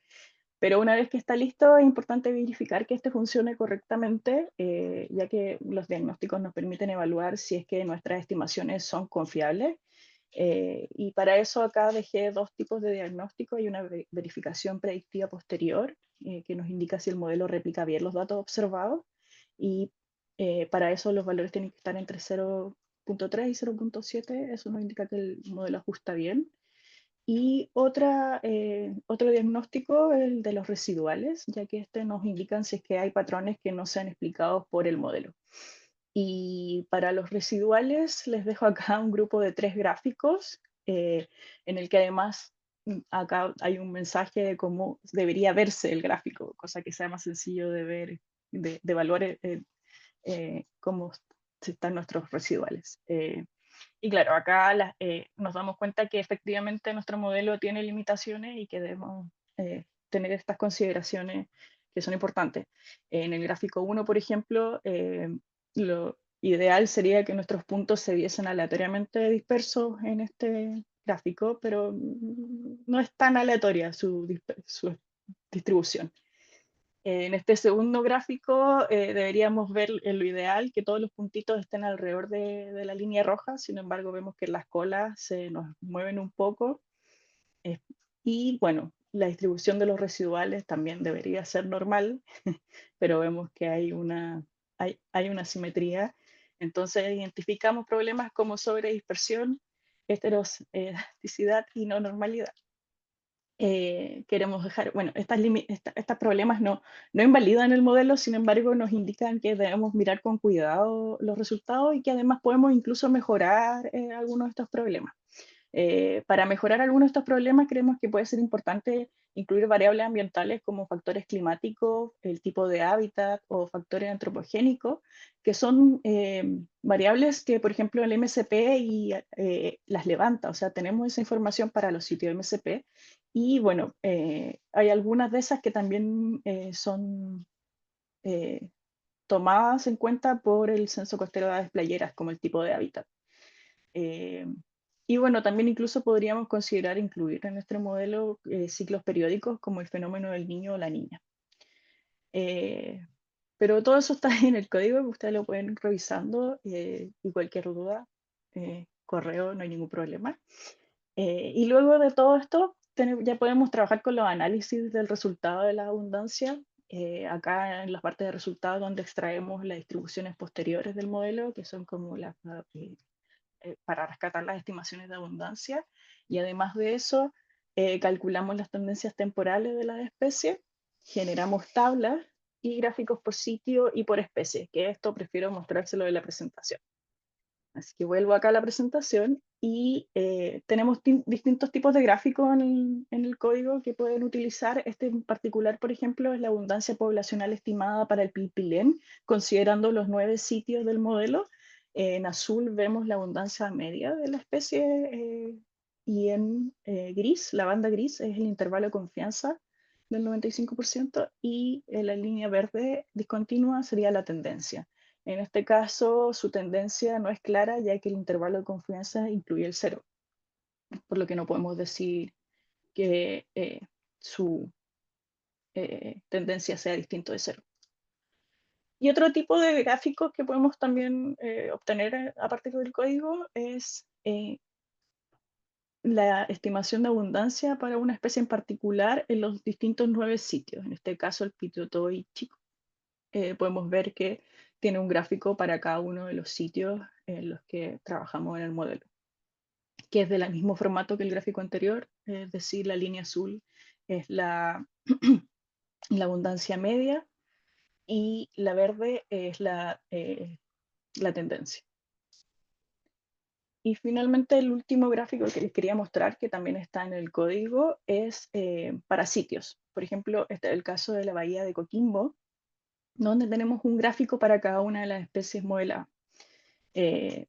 Pero una vez que está listo, es importante verificar que este funcione correctamente, ya que los diagnósticos nos permiten evaluar si es que nuestras estimaciones son confiables. Y para eso acá dejé dos tipos de diagnóstico. Hay una verificación predictiva posterior, que nos indica si el modelo replica bien los datos observados. Y para eso los valores tienen que estar entre 0.3 y 0.7. Eso nos indica que el modelo ajusta bien. Y otro diagnóstico, el de los residuales, ya que este nos indican si es que hay patrones que no sean explicados por el modelo. Y para los residuales les dejo acá un grupo de 3 gráficos, en el que además acá hay un mensaje de cómo debería verse el gráfico, cosa que sea más sencillo de ver, de evaluar cómo están nuestros residuales. Y claro, acá nos damos cuenta que efectivamente nuestro modelo tiene limitaciones y que debemos tener estas consideraciones que son importantes. En el gráfico 1, por ejemplo, lo ideal sería que nuestros puntos se viesen aleatoriamente dispersos en este gráfico, pero no es tan aleatoria su distribución. En este segundo gráfico deberíamos ver en lo ideal que todos los puntitos estén alrededor de la línea roja. Sin embargo, vemos que las colas se nos mueven un poco. Y bueno, la distribución de los residuales también debería ser normal, pero vemos que hay una simetría. Entonces identificamos problemas como sobredispersión, heterodisticidad y no normalidad. Queremos dejar, bueno, estos problemas no invalidan el modelo, sin embargo nos indican que debemos mirar con cuidado los resultados y que además podemos incluso mejorar algunos de estos problemas. Para mejorar algunos de estos problemas creemos que puede ser importante incluir variables ambientales como factores climáticos, el tipo de hábitat o factores antropogénicos, que son variables que, por ejemplo, el MSP las levanta. O sea, tenemos esa información para los sitios MSP y, bueno, hay algunas de esas que también son tomadas en cuenta por el Censo Costero de Aves Playeras, como el tipo de hábitat. Y bueno, también incluso podríamos considerar incluir en nuestro modelo ciclos periódicos como el fenómeno del niño o la niña. Pero todo eso está en el código, ustedes lo pueden ir revisando y cualquier duda, correo, no hay ningún problema. Y luego de todo esto, ya podemos trabajar con los análisis del resultado de la abundancia. Acá en la parte de resultados donde extraemos las distribuciones posteriores del modelo, que son como las para rescatar las estimaciones de abundancia, y además de eso calculamos las tendencias temporales de las especies, generamos tablas y gráficos por sitio y por especie, que esto prefiero mostrárselo en la presentación. Así que vuelvo acá a la presentación y tenemos distintos tipos de gráficos en el código que pueden utilizar. Este en particular, por ejemplo, es la abundancia poblacional estimada para el Pilpilén, considerando los 9 sitios del modelo. En azul vemos la abundancia media de la especie y en gris, la banda gris, es el intervalo de confianza del 95% y en la línea verde discontinua sería la tendencia. En este caso, su tendencia no es clara, ya que el intervalo de confianza incluye el 0, por lo que no podemos decir que su tendencia sea distinto de 0. Y otro tipo de gráficos que podemos también obtener a partir del código es la estimación de abundancia para una especie en particular en los distintos 9 sitios. En este caso, el Pitutoy chico. Podemos ver que tiene un gráfico para cada uno de los sitios en los que trabajamos en el modelo, que es del mismo formato que el gráfico anterior, es decir, la línea azul es la, la abundancia media y la verde es la tendencia. Y finalmente el último gráfico que les quería mostrar, que también está en el código, es para sitios. Por ejemplo, este es el caso de la bahía de Coquimbo, donde tenemos un gráfico para cada una de las especies modeladas,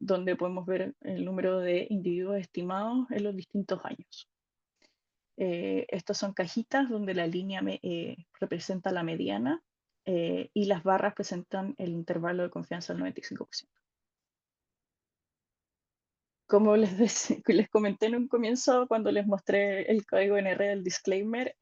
donde podemos ver el número de individuos estimados en los distintos años. Estas son cajitas donde la línea representa la mediana y las barras presentan el intervalo de confianza del 95%. Como les comenté en un comienzo, cuando les mostré el código NR del disclaimer,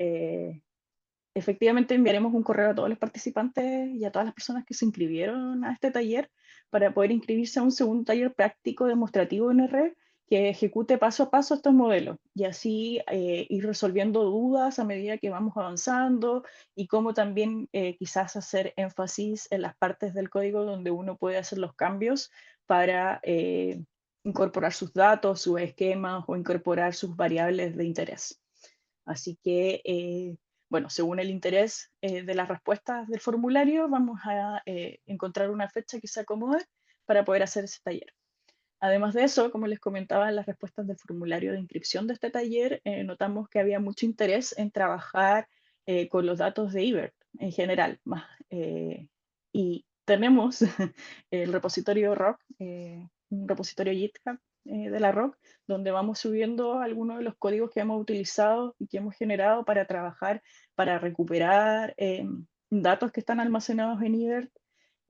efectivamente enviaremos un correo a todos los participantes y a todas las personas que se inscribieron a este taller para poder inscribirse a un segundo taller práctico demostrativo NR que ejecute paso a paso estos modelos y así ir resolviendo dudas a medida que vamos avanzando y cómo también quizás hacer énfasis en las partes del código donde uno puede hacer los cambios para incorporar sus datos, sus esquemas o incorporar sus variables de interés. Así que, bueno, según el interés de las respuestas del formulario, vamos a encontrar una fecha que se acomode para poder hacer ese taller. Además de eso, como les comentaba en las respuestas del formulario de inscripción de este taller, notamos que había mucho interés en trabajar con los datos de eBERT en general. Y tenemos el repositorio ROC, un repositorio GitHub de la ROC, donde vamos subiendo algunos de los códigos que hemos utilizado y que hemos generado para trabajar, para recuperar datos que están almacenados en eBERT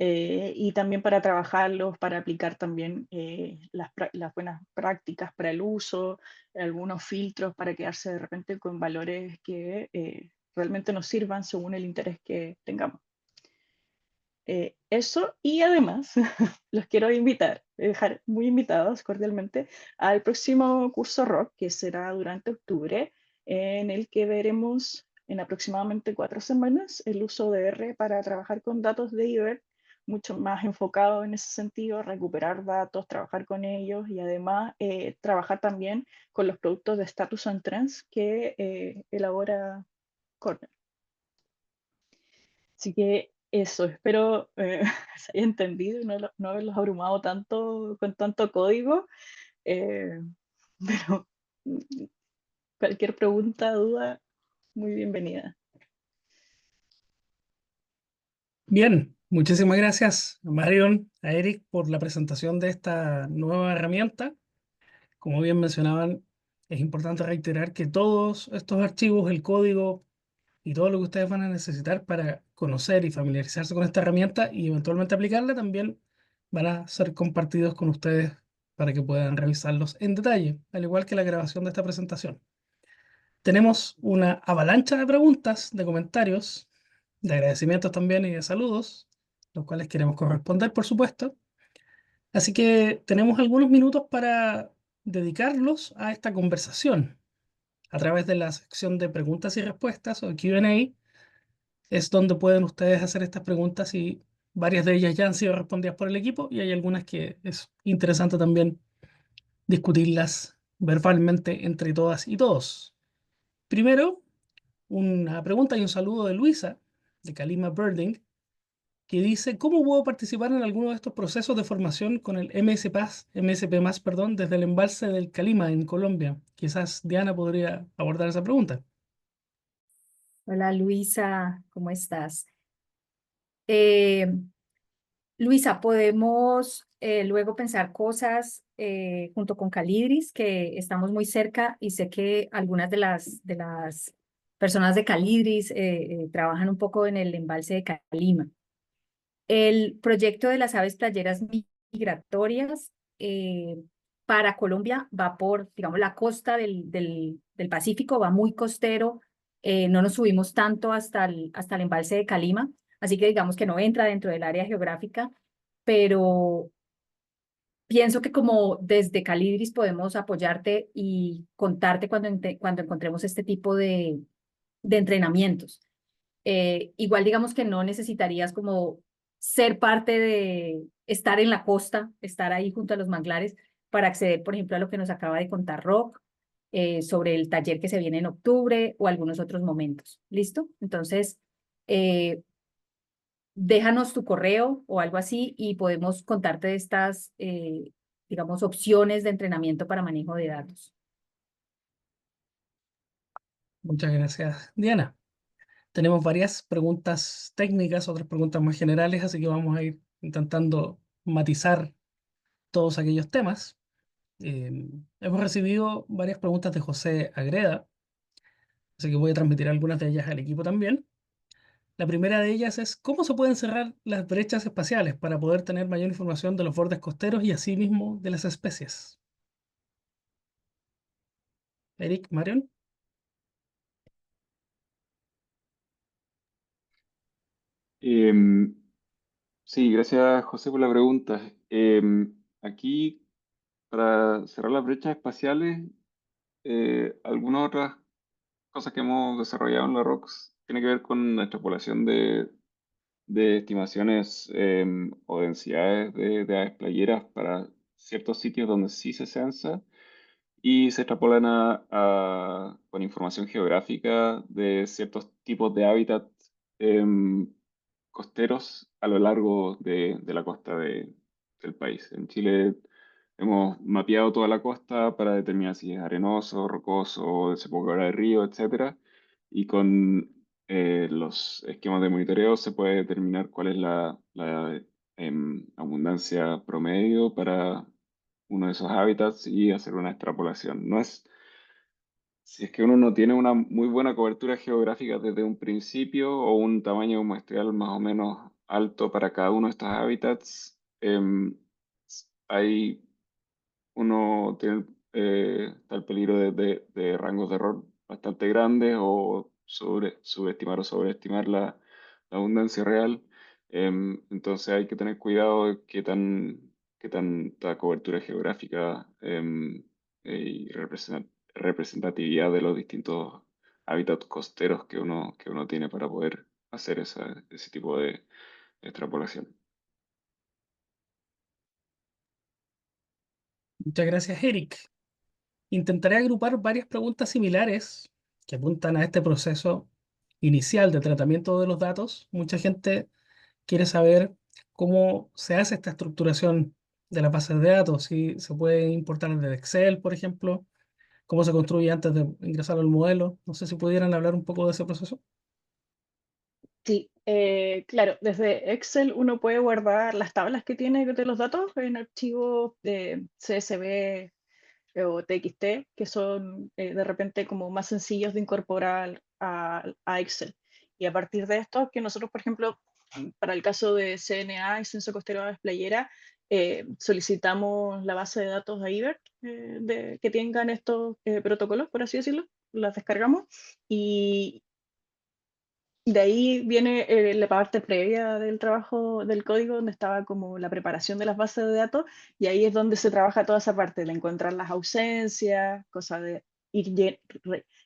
y también para trabajarlos, para aplicar también las buenas prácticas para el uso, algunos filtros para quedarse de repente con valores que realmente nos sirvan según el interés que tengamos. Eso, y además los quiero invitar, dejar muy invitados cordialmente al próximo curso ROC, que será durante octubre, en el que veremos en aproximadamente 4 semanas el uso de R para trabajar con datos de eBERT, mucho más enfocado en ese sentido, recuperar datos, trabajar con ellos y además trabajar también con los productos de Status and Trends que elabora Cornell. Así que eso, espero se haya entendido y no haberlos abrumado tanto con tanto código. Pero cualquier pregunta, duda, muy bienvenida. Bien, muchísimas gracias a Marion, a Eric por la presentación de esta nueva herramienta. Como bien mencionaban, es importante reiterar que todos estos archivos, el código y todo lo que ustedes van a necesitar para conocer y familiarizarse con esta herramienta y eventualmente aplicarla también van a ser compartidos con ustedes para que puedan revisarlos en detalle, al igual que la grabación de esta presentación. Tenemos una avalancha de preguntas, de comentarios, de agradecimientos también y de saludos, los cuales queremos corresponder, por supuesto. Así que tenemos algunos minutos para dedicarlos a esta conversación a través de la sección de preguntas y respuestas o Q&A. Es donde pueden ustedes hacer estas preguntas y varias de ellas ya han sido respondidas por el equipo y hay algunas que es interesante también discutirlas verbalmente entre todas y todos. Primero, una pregunta y un saludo de Luisa, de Calima Birding, que dice, ¿cómo puedo participar en alguno de estos procesos de formación con el MSP+, perdón, desde el embalse del Calima en Colombia? Quizás Diana podría abordar esa pregunta. Hola Luisa, ¿cómo estás? Luisa, podemos luego pensar cosas junto con Calidris, que estamos muy cerca y sé que algunas de las personas de Calidris trabajan un poco en el embalse de Calima. El proyecto de las aves playeras migratorias para Colombia va por, digamos, la costa del Pacífico, va muy costero no nos subimos tanto hasta el embalse de Calima, así que digamos que no entra dentro del área geográfica, pero pienso que como desde Calidris podemos apoyarte y contarte cuando encontremos este tipo de entrenamientos. Igual digamos que no necesitarías como ser parte de estar en la costa, estar ahí junto a los manglares para acceder, por ejemplo, a lo que nos acaba de contar Rock, sobre el taller que se viene en octubre o algunos otros momentos. ¿Listo? Entonces, eh, déjanos tu correo o algo así y podemos contarte de estas, digamos, opciones de entrenamiento para manejo de datos. Muchas gracias, Diana. Tenemos varias preguntas técnicas, otras preguntas más generales, así que vamos a ir intentando matizar todos aquellos temas. Hemos recibido varias preguntas de José Agreda, así que voy a transmitir algunas de ellas al equipo también. La primera de ellas es cómo se pueden cerrar las brechas espaciales para poder tener mayor información de los bordes costeros y asimismo de las especies. Eric, Marion. Em, sí, gracias José por la pregunta. Aquí, para cerrar las brechas espaciales, algunas otras cosas que hemos desarrollado en la ROX tiene que ver con la extrapolación de estimaciones o densidades de aves playeras para ciertos sitios donde sí se censa y se extrapolan con información geográfica de ciertos tipos de hábitat costeros a lo largo de la costa del país. En Chile hemos mapeado toda la costa para determinar si es arenoso, rocoso, desembocadura de río, etcétera. Y con los esquemas de monitoreo se puede determinar cuál es la abundancia promedio para uno de esos hábitats y hacer una extrapolación. No es, si es que uno no tiene una muy buena cobertura geográfica desde un principio o un tamaño muestreal más o menos alto para cada uno de estos hábitats, hay uno tiene está el peligro de rangos de error bastante grandes o subestimar o sobreestimar la abundancia real. Entonces hay que tener cuidado de qué tanta cobertura geográfica y representatividad de los distintos hábitats costeros que uno tiene para poder hacer ese tipo de extrapolación. Muchas gracias, Eric. Intentaré agrupar varias preguntas similares que apuntan a este proceso inicial de tratamiento de los datos. Mucha gente quiere saber cómo se hace esta estructuración de las bases de datos, si se puede importar desde Excel, por ejemplo, cómo se construye antes de ingresar al modelo. No sé si pudieran hablar un poco de ese proceso. Sí, claro, desde Excel uno puede guardar las tablas que tiene de los datos en archivos de CSV o TXT, que son de repente como más sencillos de incorporar a Excel. Y a partir de esto, que nosotros, por ejemplo, para el caso de CNA y Censo Costero Aves Playera, solicitamos la base de datos de IBERT que tengan estos protocolos, por así decirlo, las descargamos y de ahí viene la parte previa del trabajo del código, donde estaba como la preparación de las bases de datos, y ahí es donde se trabaja toda esa parte de encontrar las ausencias, cosa de ir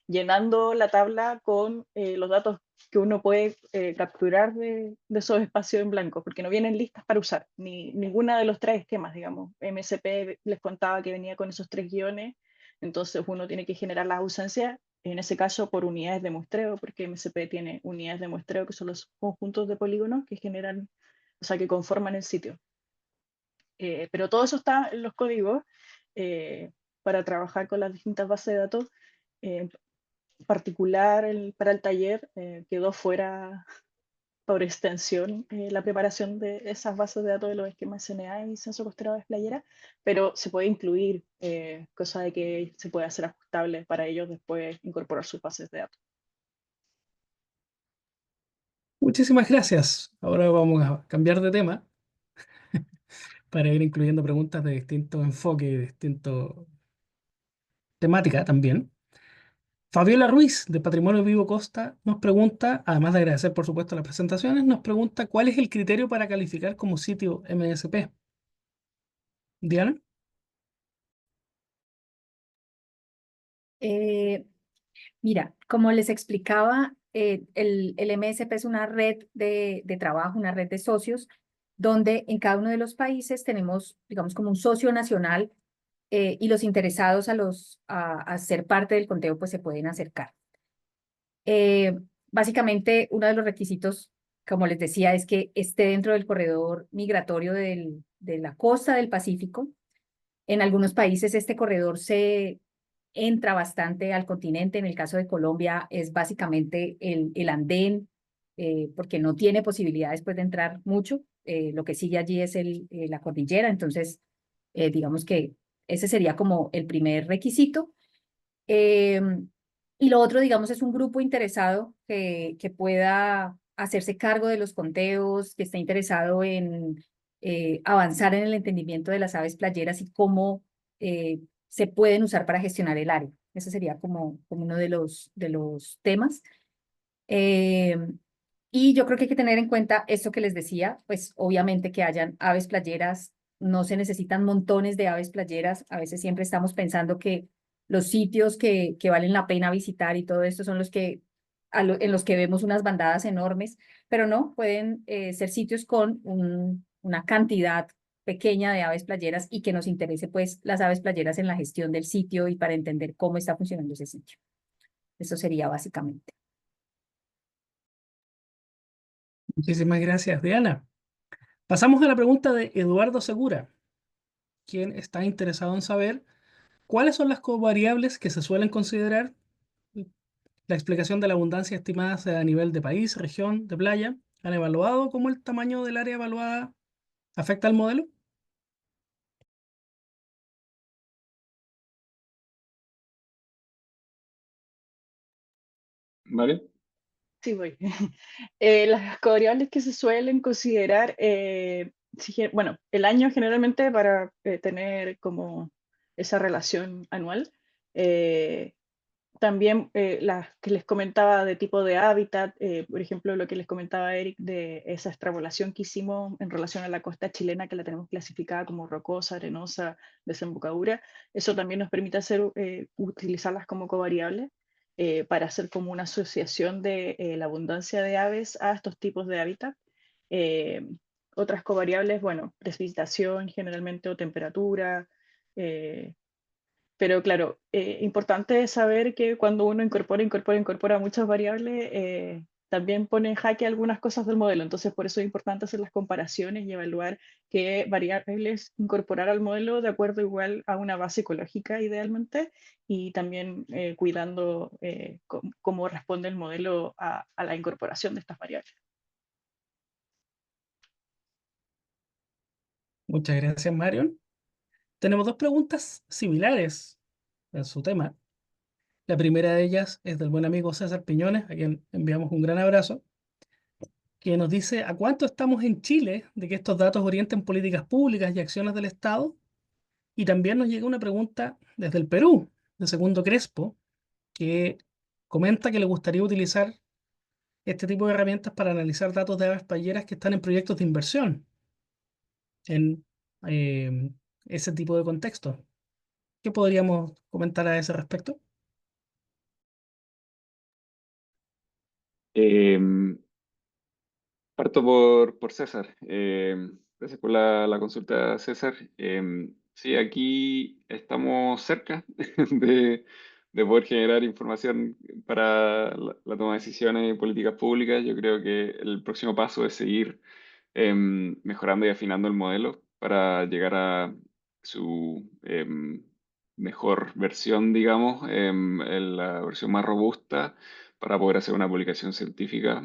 llenando la tabla con los datos que uno puede capturar de esos espacios en blanco, porque no vienen listas para usar, ni ninguna de los tres esquemas, digamos. MSP les contaba que venía con esos tres guiones, entonces uno tiene que generar las ausencias en ese caso por unidades de muestreo, porque MSP tiene unidades de muestreo que son los conjuntos de polígonos que generan, o sea, que conforman el sitio. Pero todo eso está en los códigos para trabajar con las distintas bases de datos. En particular, para el taller quedó fuera por extensión la preparación de esas bases de datos de los esquemas SNA y censo costero de playera, pero se puede incluir, cosa de que se puede hacer ajustable para ellos después incorporar sus bases de datos. Muchísimas gracias. Ahora vamos a cambiar de tema para ir incluyendo preguntas de distintos enfoques y distintos temática también. Fabiola Ruiz, de Patrimonio Vivo Costa, nos pregunta, además de agradecer por supuesto las presentaciones, nos pregunta cuál es el criterio para calificar como sitio MSP. Diana. Eh, Mira, como les explicaba, el MSP es una red de trabajo, una red de socios, donde en cada uno de los países tenemos, digamos, como un socio nacional y los interesados a ser parte del conteo pues se pueden acercar. Básicamente, uno de los requisitos, como les decía, es que esté dentro del corredor migratorio de la costa del Pacífico. En algunos países este corredor se entra bastante al continente. En el caso de Colombia es básicamente el andén, porque no tiene posibilidades pues, de entrar mucho. Lo que sigue allí es la cordillera. Entonces, digamos que ese sería como el primer requisito. Eh, y lo otro, digamos, es un grupo interesado que pueda hacerse cargo de los conteos, que esté interesado en avanzar en el entendimiento de las aves playeras y cómo se pueden usar para gestionar el área. Ese sería como uno de los temas. Eh, y yo creo que hay que tener en cuenta esto que les decía, pues obviamente que hayan aves playeras, no se necesitan montones de aves playeras, a veces siempre estamos pensando que los sitios que valen la pena visitar y todo esto son los que, en los que vemos unas bandadas enormes, pero no, pueden ser sitios con una cantidad pequeña de aves playeras y que nos interese pues las aves playeras en la gestión del sitio y para entender cómo está funcionando ese sitio. Eso sería básicamente. Muchísimas gracias, Diana. Pasamos a la pregunta de Eduardo Segura, quien está interesado en saber cuáles son las covariables que se suelen considerar. La explicación de la abundancia estimada sea a nivel de país, región, de playa. ¿Han evaluado cómo el tamaño del área evaluada afecta al modelo? ¿Vale? Sí, voy. Las variables que se suelen considerar, bueno, el año generalmente para tener como esa relación anual. eh, También las que les comentaba de tipo de hábitat, por ejemplo, lo que les comentaba Eric de esa extrapolación que hicimos en relación a la costa chilena, que la tenemos clasificada como rocosa, arenosa, desembocadura. Eso también nos permite utilizarlas como covariables para hacer como una asociación de la abundancia de aves a estos tipos de hábitat. Eh, Otras covariables, bueno, precipitación generalmente o temperatura. eh, pero claro, importante es saber que cuando uno incorpora muchas variables, también pone en jaque algunas cosas del modelo. Entonces, por eso es importante hacer las comparaciones y evaluar qué variables incorporar al modelo de acuerdo igual a una base ecológica, idealmente, y también cuidando cómo responde el modelo a la incorporación de estas variables. Muchas gracias, Marion. Tenemos dos preguntas similares en su tema. La primera de ellas es del buen amigo César Piñones, a quien enviamos un gran abrazo, que nos dice ¿a cuánto estamos en Chile de que estos datos orienten políticas públicas y acciones del Estado? Y también nos llega una pregunta desde el Perú, de Segundo Crespo, que comenta que le gustaría utilizar este tipo de herramientas para analizar datos de aves payeras que están en proyectos de inversión en eh, ese tipo de contexto. ¿Qué podríamos comentar a ese respecto? Em, Parto por César. Gracias por la consulta, César. Sí, aquí estamos cerca de poder generar información para la toma de decisiones y políticas públicas. Yo creo que el próximo paso es seguir mejorando y afinando el modelo para llegar a su mejor versión, digamos, en la versión más robusta para poder hacer una publicación científica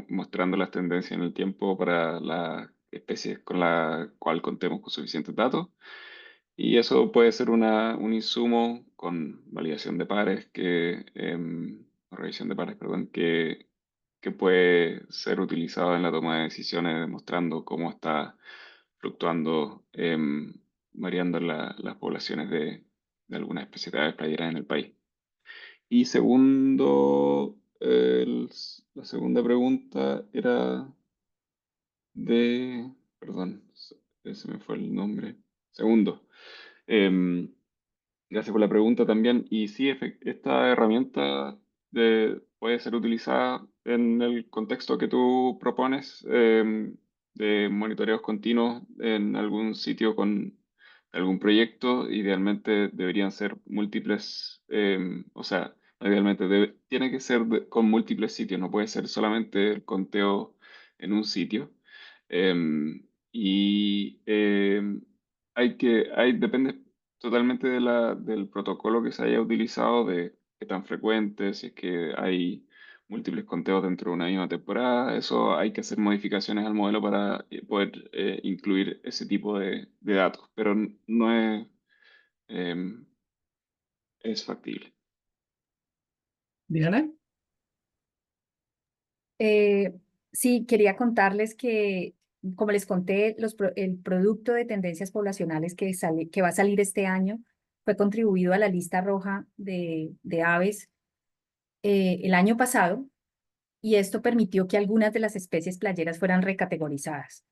mostrando las tendencias en el tiempo para las especies con la cual contemos con suficientes datos. Y eso puede ser un insumo con validación de pares, o revisión de pares, perdón, que puede ser utilizado en la toma de decisiones, demostrando cómo está fluctuando, variando las poblaciones de algunas especies de aves playeras en el país. Y segundo, la segunda pregunta era perdón, se me fue el nombre. Segundo. Em, Gracias por la pregunta también. Y sí, esta herramienta puede ser utilizada en el contexto que tú propones, de monitoreos continuos en algún sitio con algún proyecto. Idealmente deberían ser múltiples, o sea, no idealmente tiene que ser con múltiples sitios, no puede ser solamente el conteo en un sitio. Y depende totalmente del protocolo que se haya utilizado, de qué tan frecuente, si es que hay múltiples conteos dentro de una misma temporada. Eso hay que hacer modificaciones al modelo para poder incluir ese tipo de datos, pero no em, es factible. Diana, Eh, sí, quería contarles que, como les conté, el producto de tendencias poblacionales que va a salir este año fue contribuido a la lista roja de aves el año pasado, y esto permitió que algunas de las especies playeras fueran recategorizadas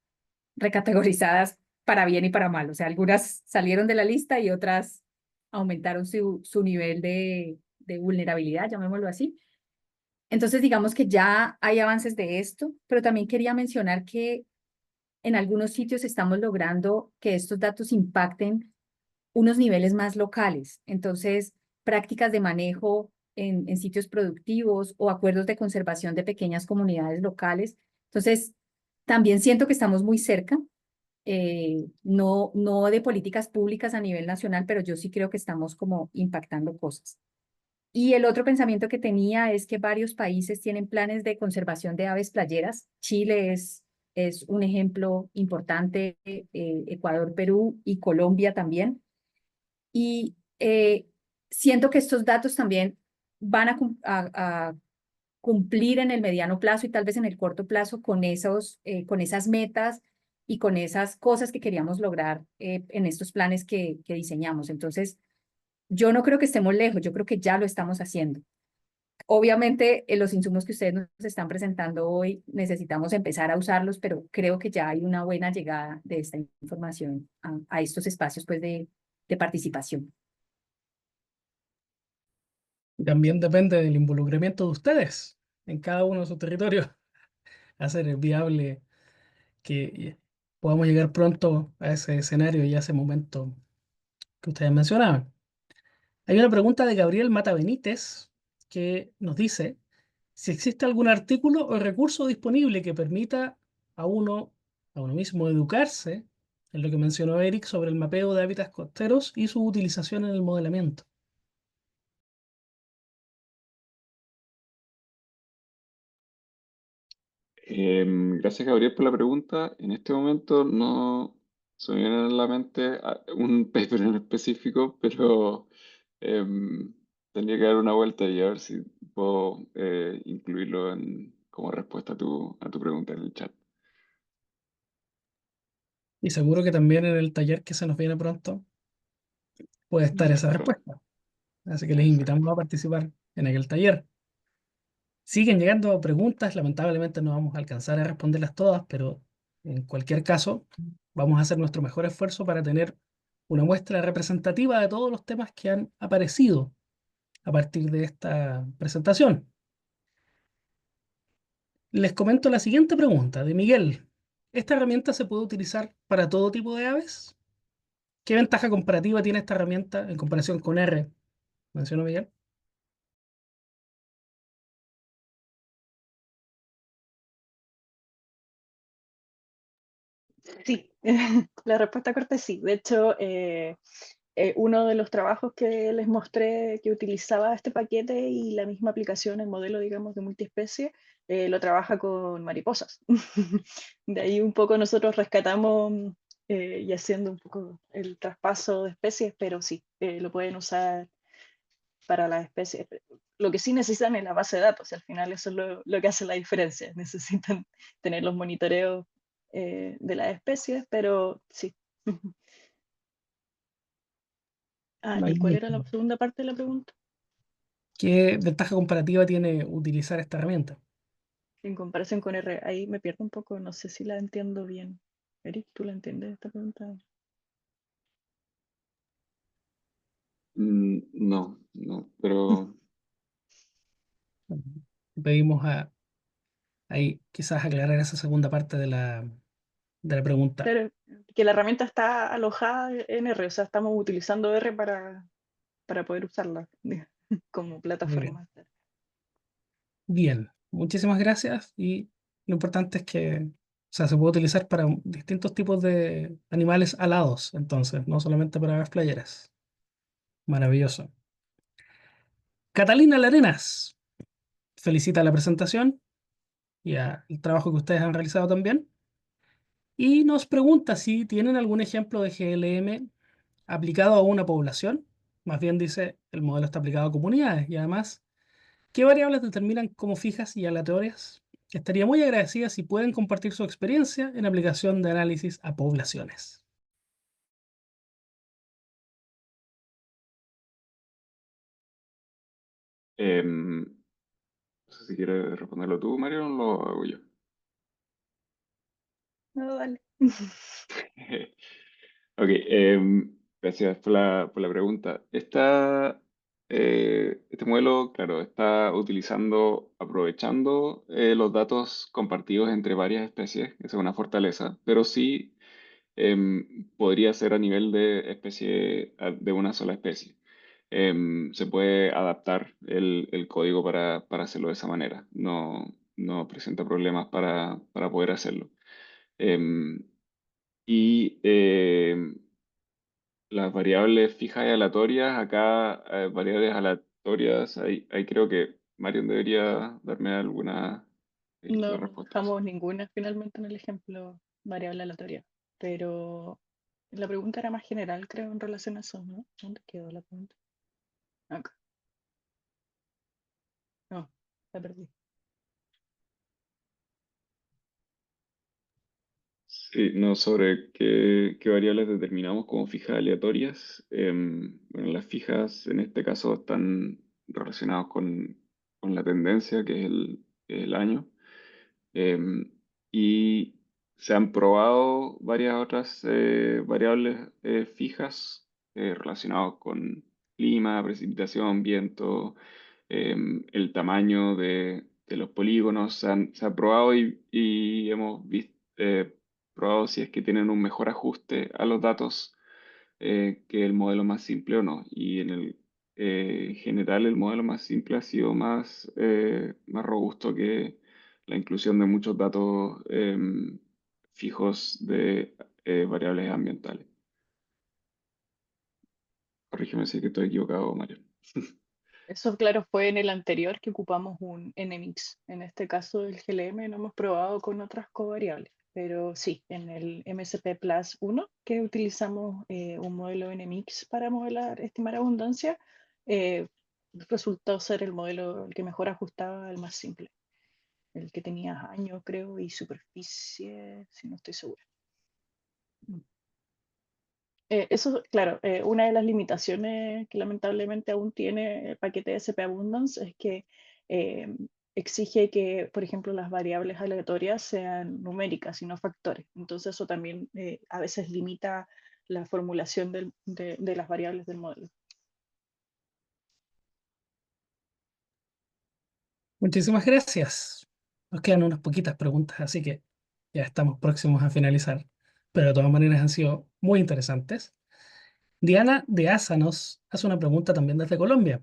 para bien y para mal. O sea, algunas salieron de la lista y otras aumentaron su nivel de vulnerabilidad, llamémoslo así. Entonces, digamos que ya hay avances de esto, pero también quería mencionar que en algunos sitios estamos logrando que estos datos impacten unos niveles más locales. Entonces, prácticas de manejo en sitios productivos o acuerdos de conservación de pequeñas comunidades locales. Entonces, también siento que estamos muy cerca, no de políticas públicas a nivel nacional, pero yo sí creo que estamos como impactando cosas. Y el otro pensamiento que tenía es que varios países tienen planes de conservación de aves playeras. Chile es un ejemplo importante, Ecuador, Perú y Colombia también. Y siento que estos datos también van a cumplir en el mediano plazo y tal vez en el corto plazo con esas metas y con esas cosas que queríamos lograr en estos planes que diseñamos. Entonces, yo no creo que estemos lejos, yo creo que ya lo estamos haciendo. Obviamente, los insumos que ustedes nos están presentando hoy necesitamos empezar a usarlos, pero creo que ya hay una buena llegada de esta información a estos espacios pues, de participación. también depende del involucramiento de ustedes en cada uno de sus territorios, hacer viable que podamos llegar pronto a ese escenario y a ese momento que ustedes mencionaban. Hay una pregunta de Gabriel Mata Benítez que nos dice si existe algún artículo o recurso disponible que permita a uno mismo educarse en lo que mencionó Eric sobre el mapeo de hábitats costeros y su utilización en el modelamiento. Gracias, Gabriel, por la pregunta. En este momento no se me viene a la mente un paper en específico, pero tendría que dar una vuelta y a ver si puedo incluirlo como respuesta a tu pregunta en el chat. Y seguro que también en el taller que se nos viene pronto puede estar esa Correcto. respuesta. Así que les Exacto. invitamos a participar en aquel taller. Siguen llegando preguntas, lamentablemente no vamos a alcanzar a responderlas todas, pero en cualquier caso vamos a hacer nuestro mejor esfuerzo para tener una muestra representativa de todos los temas que han aparecido a partir de esta presentación. Les comento la siguiente pregunta de Miguel. ¿Esta herramienta se puede utilizar para todo tipo de aves? ¿Qué ventaja comparativa tiene esta herramienta en comparación con R? ¿Mencionó Miguel? Sí, la respuesta corta es sí. De hecho, uno de los trabajos que les mostré que utilizaba este paquete y la misma aplicación, el modelo, digamos, de multiespecie, lo trabaja con mariposas. De ahí un poco nosotros rescatamos y haciendo un poco el traspaso de especies, pero sí, lo pueden usar para las especies. Lo que sí necesitan es la base de datos, al final eso es lo que hace la diferencia. Necesitan tener los monitoreos de las especies, pero sí. Ah, ¿y cuál era la Magnífico. segunda parte de la pregunta? ¿Qué ventaja comparativa tiene utilizar esta herramienta? En comparación con R, ahí me pierdo un poco, no sé si la entiendo bien. Eric, ¿tú la entiendes esta pregunta? No, no, pero Pedimos ahí quizás aclarar esa segunda parte de la pregunta. Claro, que la herramienta está alojada en R, o sea, estamos utilizando R para poder usarla como Muy bien. plataforma. Bien, muchísimas gracias y lo importante es que, o sea, se puede utilizar para distintos tipos de animales alados, entonces, no solamente para aves playeras. Maravilloso. Catalina Larenas felicita la presentación y el trabajo que ustedes han realizado también y nos pregunta si tienen algún ejemplo de GLM aplicado a una población. Más bien dice, el modelo está aplicado a comunidades y además, ¿qué variables determinan como fijas y aleatorias? Estaría muy agradecida si pueden compartir su experiencia en aplicación de análisis a poblaciones. no sé si quieres responderlo tú, Mario, o lo hago yo. No, dale. Ok, gracias por la pregunta. Este modelo, claro, está aprovechando los datos compartidos entre varias especies, esa es una fortaleza, pero sí podría ser a nivel de de una sola especie. Se puede adaptar el código para hacerlo de esa manera. No presenta problemas para poder hacerlo. Em, y las variables fijas y aleatorias, acá variables aleatorias, ahí creo que Marion debería darme alguna No la respuesta a eso. buscamos ninguna finalmente en el ejemplo variable aleatoria, pero la pregunta era más general, creo, en relación a eso, ¿no? ¿Dónde quedó la pregunta? Acá. No, la perdí. Sí, no, sobre qué variables determinamos como fijas aleatorias. Bueno, las fijas en este caso están relacionadas con la tendencia, que es el año. Em, y se han probado varias otras variables fijas relacionadas con clima, precipitación, viento, el tamaño de los polígonos. Se ha probado y hemos probado si es que tienen un mejor ajuste a los datos que el modelo más simple o no. Y en general el modelo más simple ha sido más robusto que la inclusión de muchos datos fijos de variables ambientales. Corrígeme si es que estoy equivocado, Mario. Eso, claro, fue en el anterior que ocupamos un NMix. En este caso, el GLM no hemos probado con otras covariables, pero sí, en el MSP Plus 1, que utilizamos un modelo NMix para modelar, estimar abundancia, eh, resultó ser el modelo el que mejor ajustaba al más simple, el que tenía años, creo, y superficie, si no estoy segura. Eso, claro, una de las limitaciones que lamentablemente aún tiene el paquete SP Abundance es que eh, exige que, por ejemplo, las variables aleatorias sean numéricas y no factores. Entonces eso también a veces limita la formulación de las variables del modelo. Muchísimas gracias. Nos quedan unas poquitas preguntas, así que ya estamos próximos a finalizar, pero de todas maneras han sido muy interesantes. Diana de Asa nos hace una pregunta también desde Colombia.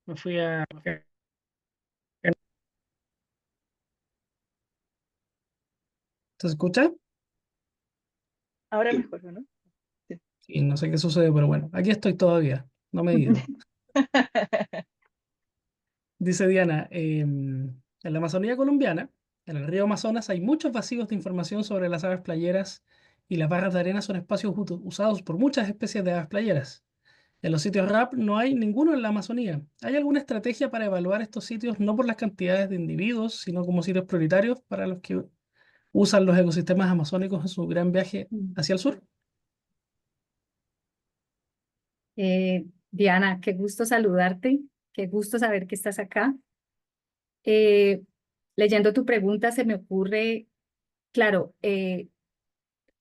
Me fui a... ¿Se escucha? Ahora Sí. mejor, ¿no? Sí. Y no sé qué sucede, pero bueno, aquí estoy todavía. No me he ido. Dice Diana, en la Amazonía colombiana, en el río Amazonas, hay muchos vacíos de información sobre las aves playeras y las barras de arena son espacios usados por muchas especies de aves playeras. En los sitios RAP no hay ninguno en la Amazonía. ¿Hay alguna estrategia para evaluar estos sitios no por las cantidades de individuos, sino como sitios prioritarios para los que usan los ecosistemas amazónicos en su gran viaje Mm. hacia el sur? Diana, qué gusto saludarte, qué gusto saber que estás acá. Eh, Leyendo tu pregunta se me ocurre, claro,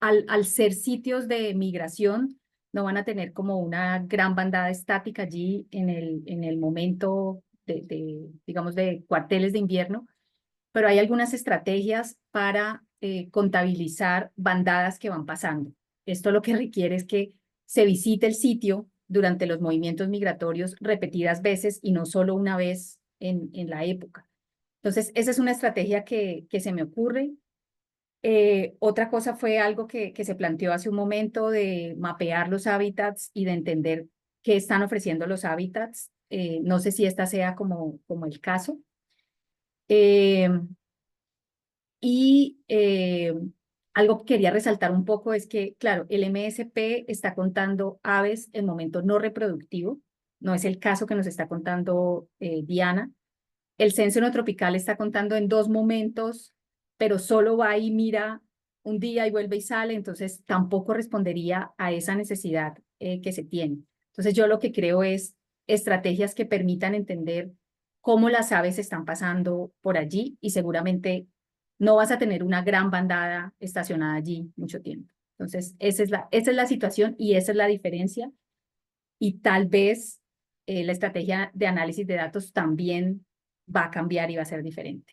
al ser sitios de migración, no van a tener como una gran bandada estática allí en el momento digamos, de cuarteles de invierno, pero hay algunas estrategias para contabilizar bandadas que van pasando. Esto lo que requiere es que se visite el sitio durante los movimientos migratorios repetidas veces y no solo una vez en la época. Entonces, esa es una estrategia que se me ocurre. Otra cosa fue algo que se planteó hace un momento de mapear los hábitats y de entender qué están ofreciendo los hábitats. No sé si esta sea como el caso. Eh, y algo que quería resaltar un poco es que, claro, el MSP está contando aves en momento no reproductivo. No es el caso que nos está contando Diana. El censo no tropical está contando en dos momentos, pero solo va y mira un día y vuelve y sale, entonces tampoco respondería a esa necesidad que se tiene. Entonces yo lo que creo es estrategias que permitan entender cómo las aves están pasando por allí y seguramente no vas a tener una gran bandada estacionada allí mucho tiempo. Entonces esa es la situación y esa es la diferencia y tal vez la estrategia de análisis de datos también va a cambiar y va a ser diferente.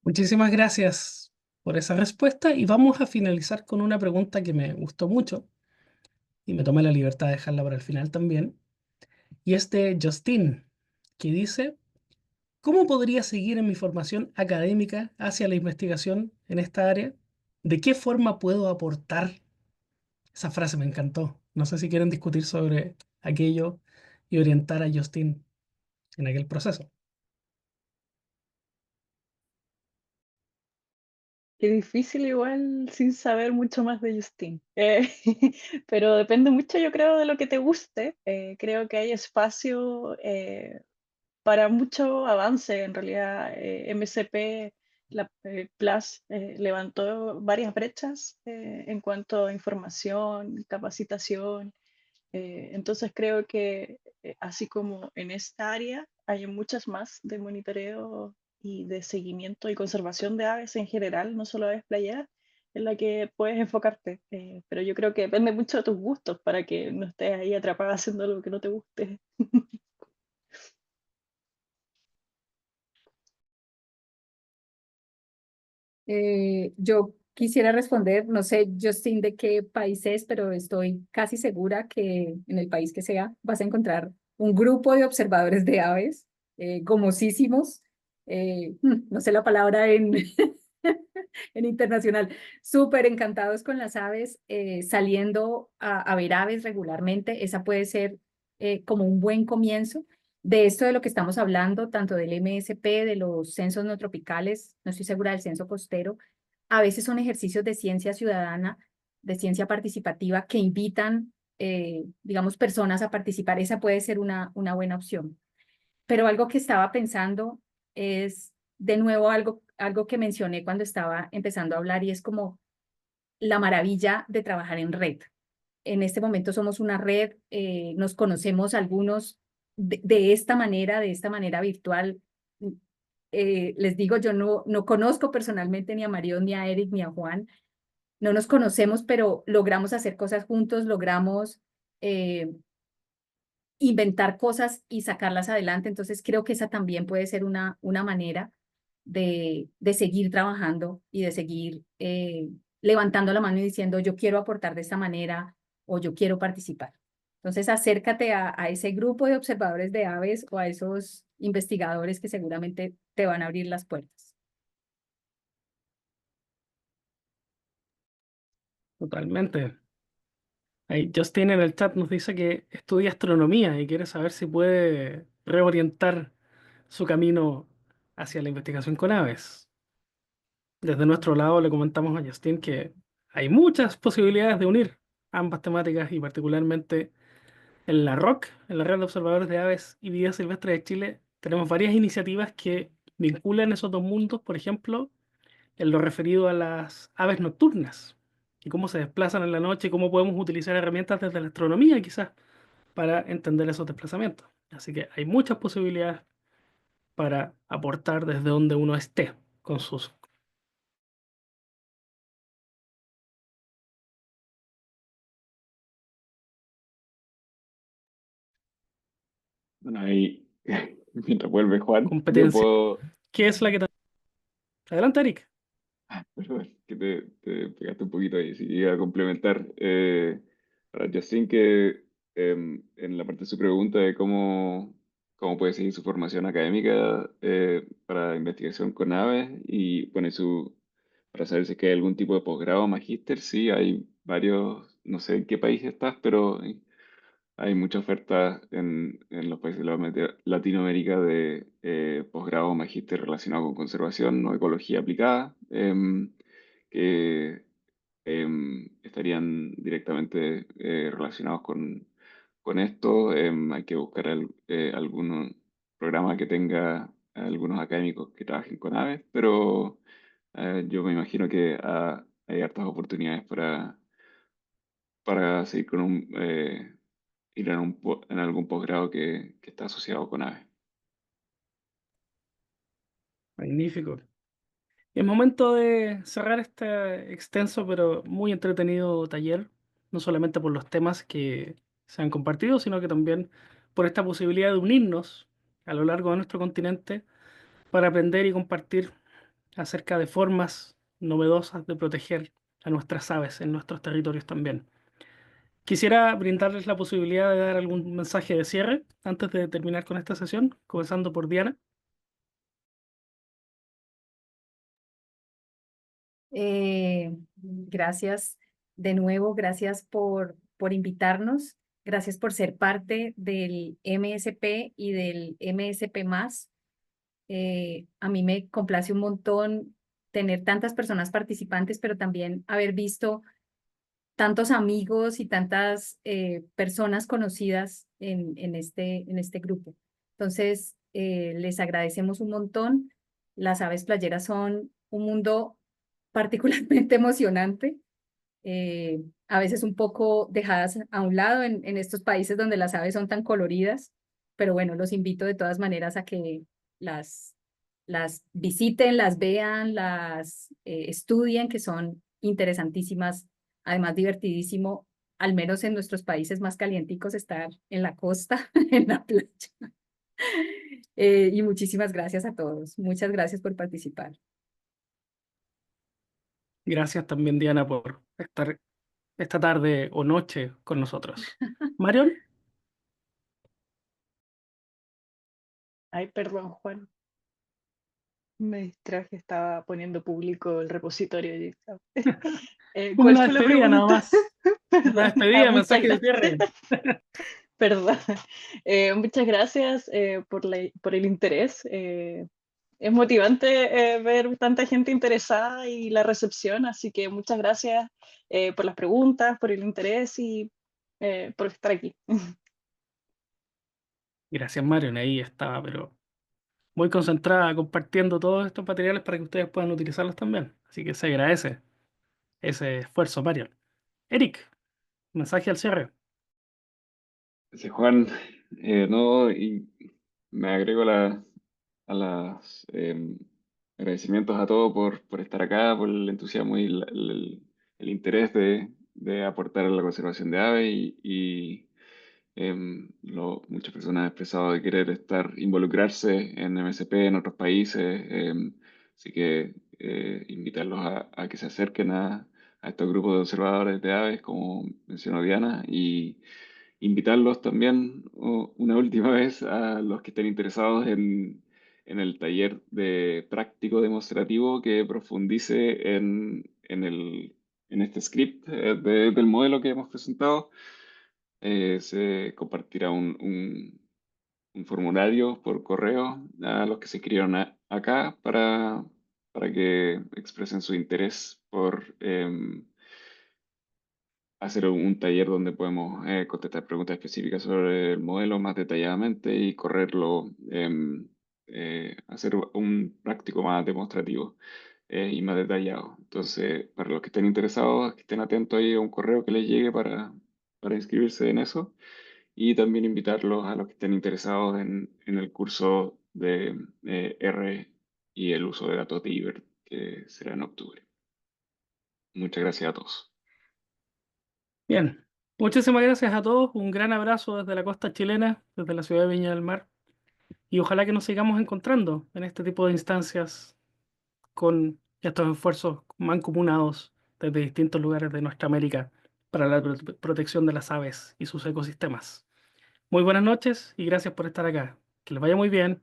Muchísimas gracias por esa respuesta y vamos a finalizar con una pregunta que me gustó mucho y me tomé la libertad de dejarla para el final también. Y es de Justin, que dice, ¿cómo podría seguir en mi formación académica hacia la investigación en esta área? ¿De qué forma puedo aportar? Esa frase me encantó. No sé si quieren discutir sobre aquello y orientar a Justin en aquel proceso. Qué difícil igual sin saber mucho más de Justin. Pero depende mucho, yo creo, de lo que te guste. Creo que hay espacio para mucho avance. En realidad, MCP Plus levantó varias brechas en cuanto a información, capacitación. Entonces creo que así como en esta área hay muchas más de monitoreo y de seguimiento y conservación de aves en general, no solo aves playeras, en la que puedes enfocarte. Pero yo creo que depende mucho de tus gustos para que no estés ahí atrapada haciendo algo que no te guste. Yo quisiera responder, no sé, Justin, de qué país es, pero estoy casi segura que en el país que sea vas a encontrar un grupo de observadores de aves, gomosísimos, no sé la palabra en internacional, súper encantados con las aves, saliendo a ver aves regularmente. Esa puede ser como un buen comienzo de esto de lo que estamos hablando, tanto del MSP, de los censos no tropicales, no estoy segura del censo costero. A veces son ejercicios de ciencia ciudadana, de ciencia participativa, que invitan, digamos, personas a participar. Esa puede ser una buena opción. Pero algo que estaba pensando es, de nuevo, algo que mencioné cuando estaba empezando a hablar y es como la maravilla de trabajar en red. En este momento somos una red, nos conocemos algunos de esta manera virtual. Les digo, yo no conozco personalmente ni a Marión, ni a Eric, ni a Juan. No nos conocemos, pero logramos hacer cosas juntos, logramos inventar cosas y sacarlas adelante. Entonces creo que esa también puede ser una manera de seguir trabajando y de seguir levantando la mano y diciendo yo quiero aportar de esta manera o yo quiero participar. Entonces acércate a ese grupo de observadores de aves o a esos investigadores que seguramente te van a abrir las puertas. Totalmente. Ahí Justin en el chat nos dice que estudia astronomía y quiere saber si puede reorientar su camino hacia la investigación con aves. Desde nuestro lado le comentamos a Justin que hay muchas posibilidades de unir ambas temáticas y particularmente en la ROC, en la Red de Observadores de Aves y Vida Silvestre de Chile, tenemos varias iniciativas que vinculan esos dos mundos, por ejemplo, en lo referido a las aves nocturnas. y cómo se desplazan en la noche y cómo podemos utilizar herramientas desde la astronomía quizás para entender esos desplazamientos. Así que hay muchas posibilidades para aportar desde donde uno esté con sus... Bueno, ahí, mientras vuelve Juan, yo competencias. puedo, ¿Qué es la que... Adelante, Eric. perdón, que te pegaste un poquito ahí, si iba a complementar. Para Justin, que en la parte de su pregunta de cómo puede seguir su formación académica para investigación con aves y pone para saber si es que hay algún tipo de posgrado o magíster, sí, hay varios, no sé en qué país estás, pero hay mucha oferta en los países de Latinoamérica de posgrado o magíster relacionado con conservación o ecología aplicada, que estarían directamente relacionados con esto. Hay que buscar algún programa que tenga algunos académicos que trabajen con aves, pero yo me imagino que hay hartas oportunidades para seguir con ir en algún posgrado que está asociado con aves. Magnífico. Es momento de cerrar este extenso pero muy entretenido taller, no solamente por los temas que se han compartido, sino que también por esta posibilidad de unirnos a lo largo de nuestro continente para aprender y compartir acerca de formas novedosas de proteger a nuestras aves en nuestros territorios también. Quisiera brindarles la posibilidad de dar algún mensaje de cierre antes de terminar con esta sesión, comenzando por Diana. Gracias de nuevo, gracias por invitarnos, gracias por ser parte del MSP y del MSP+. A mí me complace un montón tener tantas personas participantes, pero también haber visto tantos amigos y tantas personas conocidas en este grupo. Entonces, les agradecemos un montón. Las aves playeras son un mundo particularmente emocionante, a veces un poco dejadas a un lado en estos países donde las aves son tan coloridas, pero bueno, los invito de todas maneras a que las, las visiten, las vean, las estudien, que son interesantísimas, además divertidísimo, al menos en nuestros países más calienticos, estar en la costa, en la playa. Y muchísimas gracias a todos. Muchas gracias por participar. Gracias también, Diana, por estar esta tarde o noche con nosotros. Marion, Ay, perdón, Juan. Me distraje, estaba poniendo público el repositorio de GitHub. como ¿Cuál una fue la despedida nada pregunta? más. Una Perdón. despedida, Muchas mensaje de gracias. cierre. Perdón. Muchas gracias por el interés. Es motivante ver tanta gente interesada y la recepción, así que muchas gracias por las preguntas, por el interés y por estar aquí. Gracias, Marion. Ahí estaba, pero muy concentrada compartiendo todos estos materiales para que ustedes puedan utilizarlos también. Así que se agradece ese esfuerzo, Marion. Eric, mensaje al cierre. Gracias, Juan. No, y me agrego a los agradecimientos a todos por estar acá, por el entusiasmo y el interés de aportar a la conservación de aves y muchas personas han expresado de querer involucrarse en MSP en otros países, así que invitarlos a que se acerquen a estos grupos de observadores de aves, como mencionó Diana, y invitarlos también una última vez a los que estén interesados en el taller de práctico demostrativo que profundice en este script del modelo que hemos presentado. Se compartirá un formulario por correo a los que se inscribieron acá para que expresen su interés por hacer un taller donde podemos contestar preguntas específicas sobre el modelo más detalladamente y correrlo, hacer un práctico más demostrativo. y más detallado. Entonces, para los que estén interesados, que estén atentos ahí a un correo que les llegue para inscribirse en eso. Y también invitarlos a los que estén interesados en el curso de R y el uso de datos de Ibert, que será en octubre. Muchas gracias a todos. Bien, muchísimas gracias a todos. Un gran abrazo desde la costa chilena, desde la ciudad de Viña del Mar. Y ojalá que nos sigamos encontrando en este tipo de instancias con estos esfuerzos mancomunados desde distintos lugares de nuestra América para la protección de las aves y sus ecosistemas. Muy buenas noches y gracias por estar acá. Que les vaya muy bien.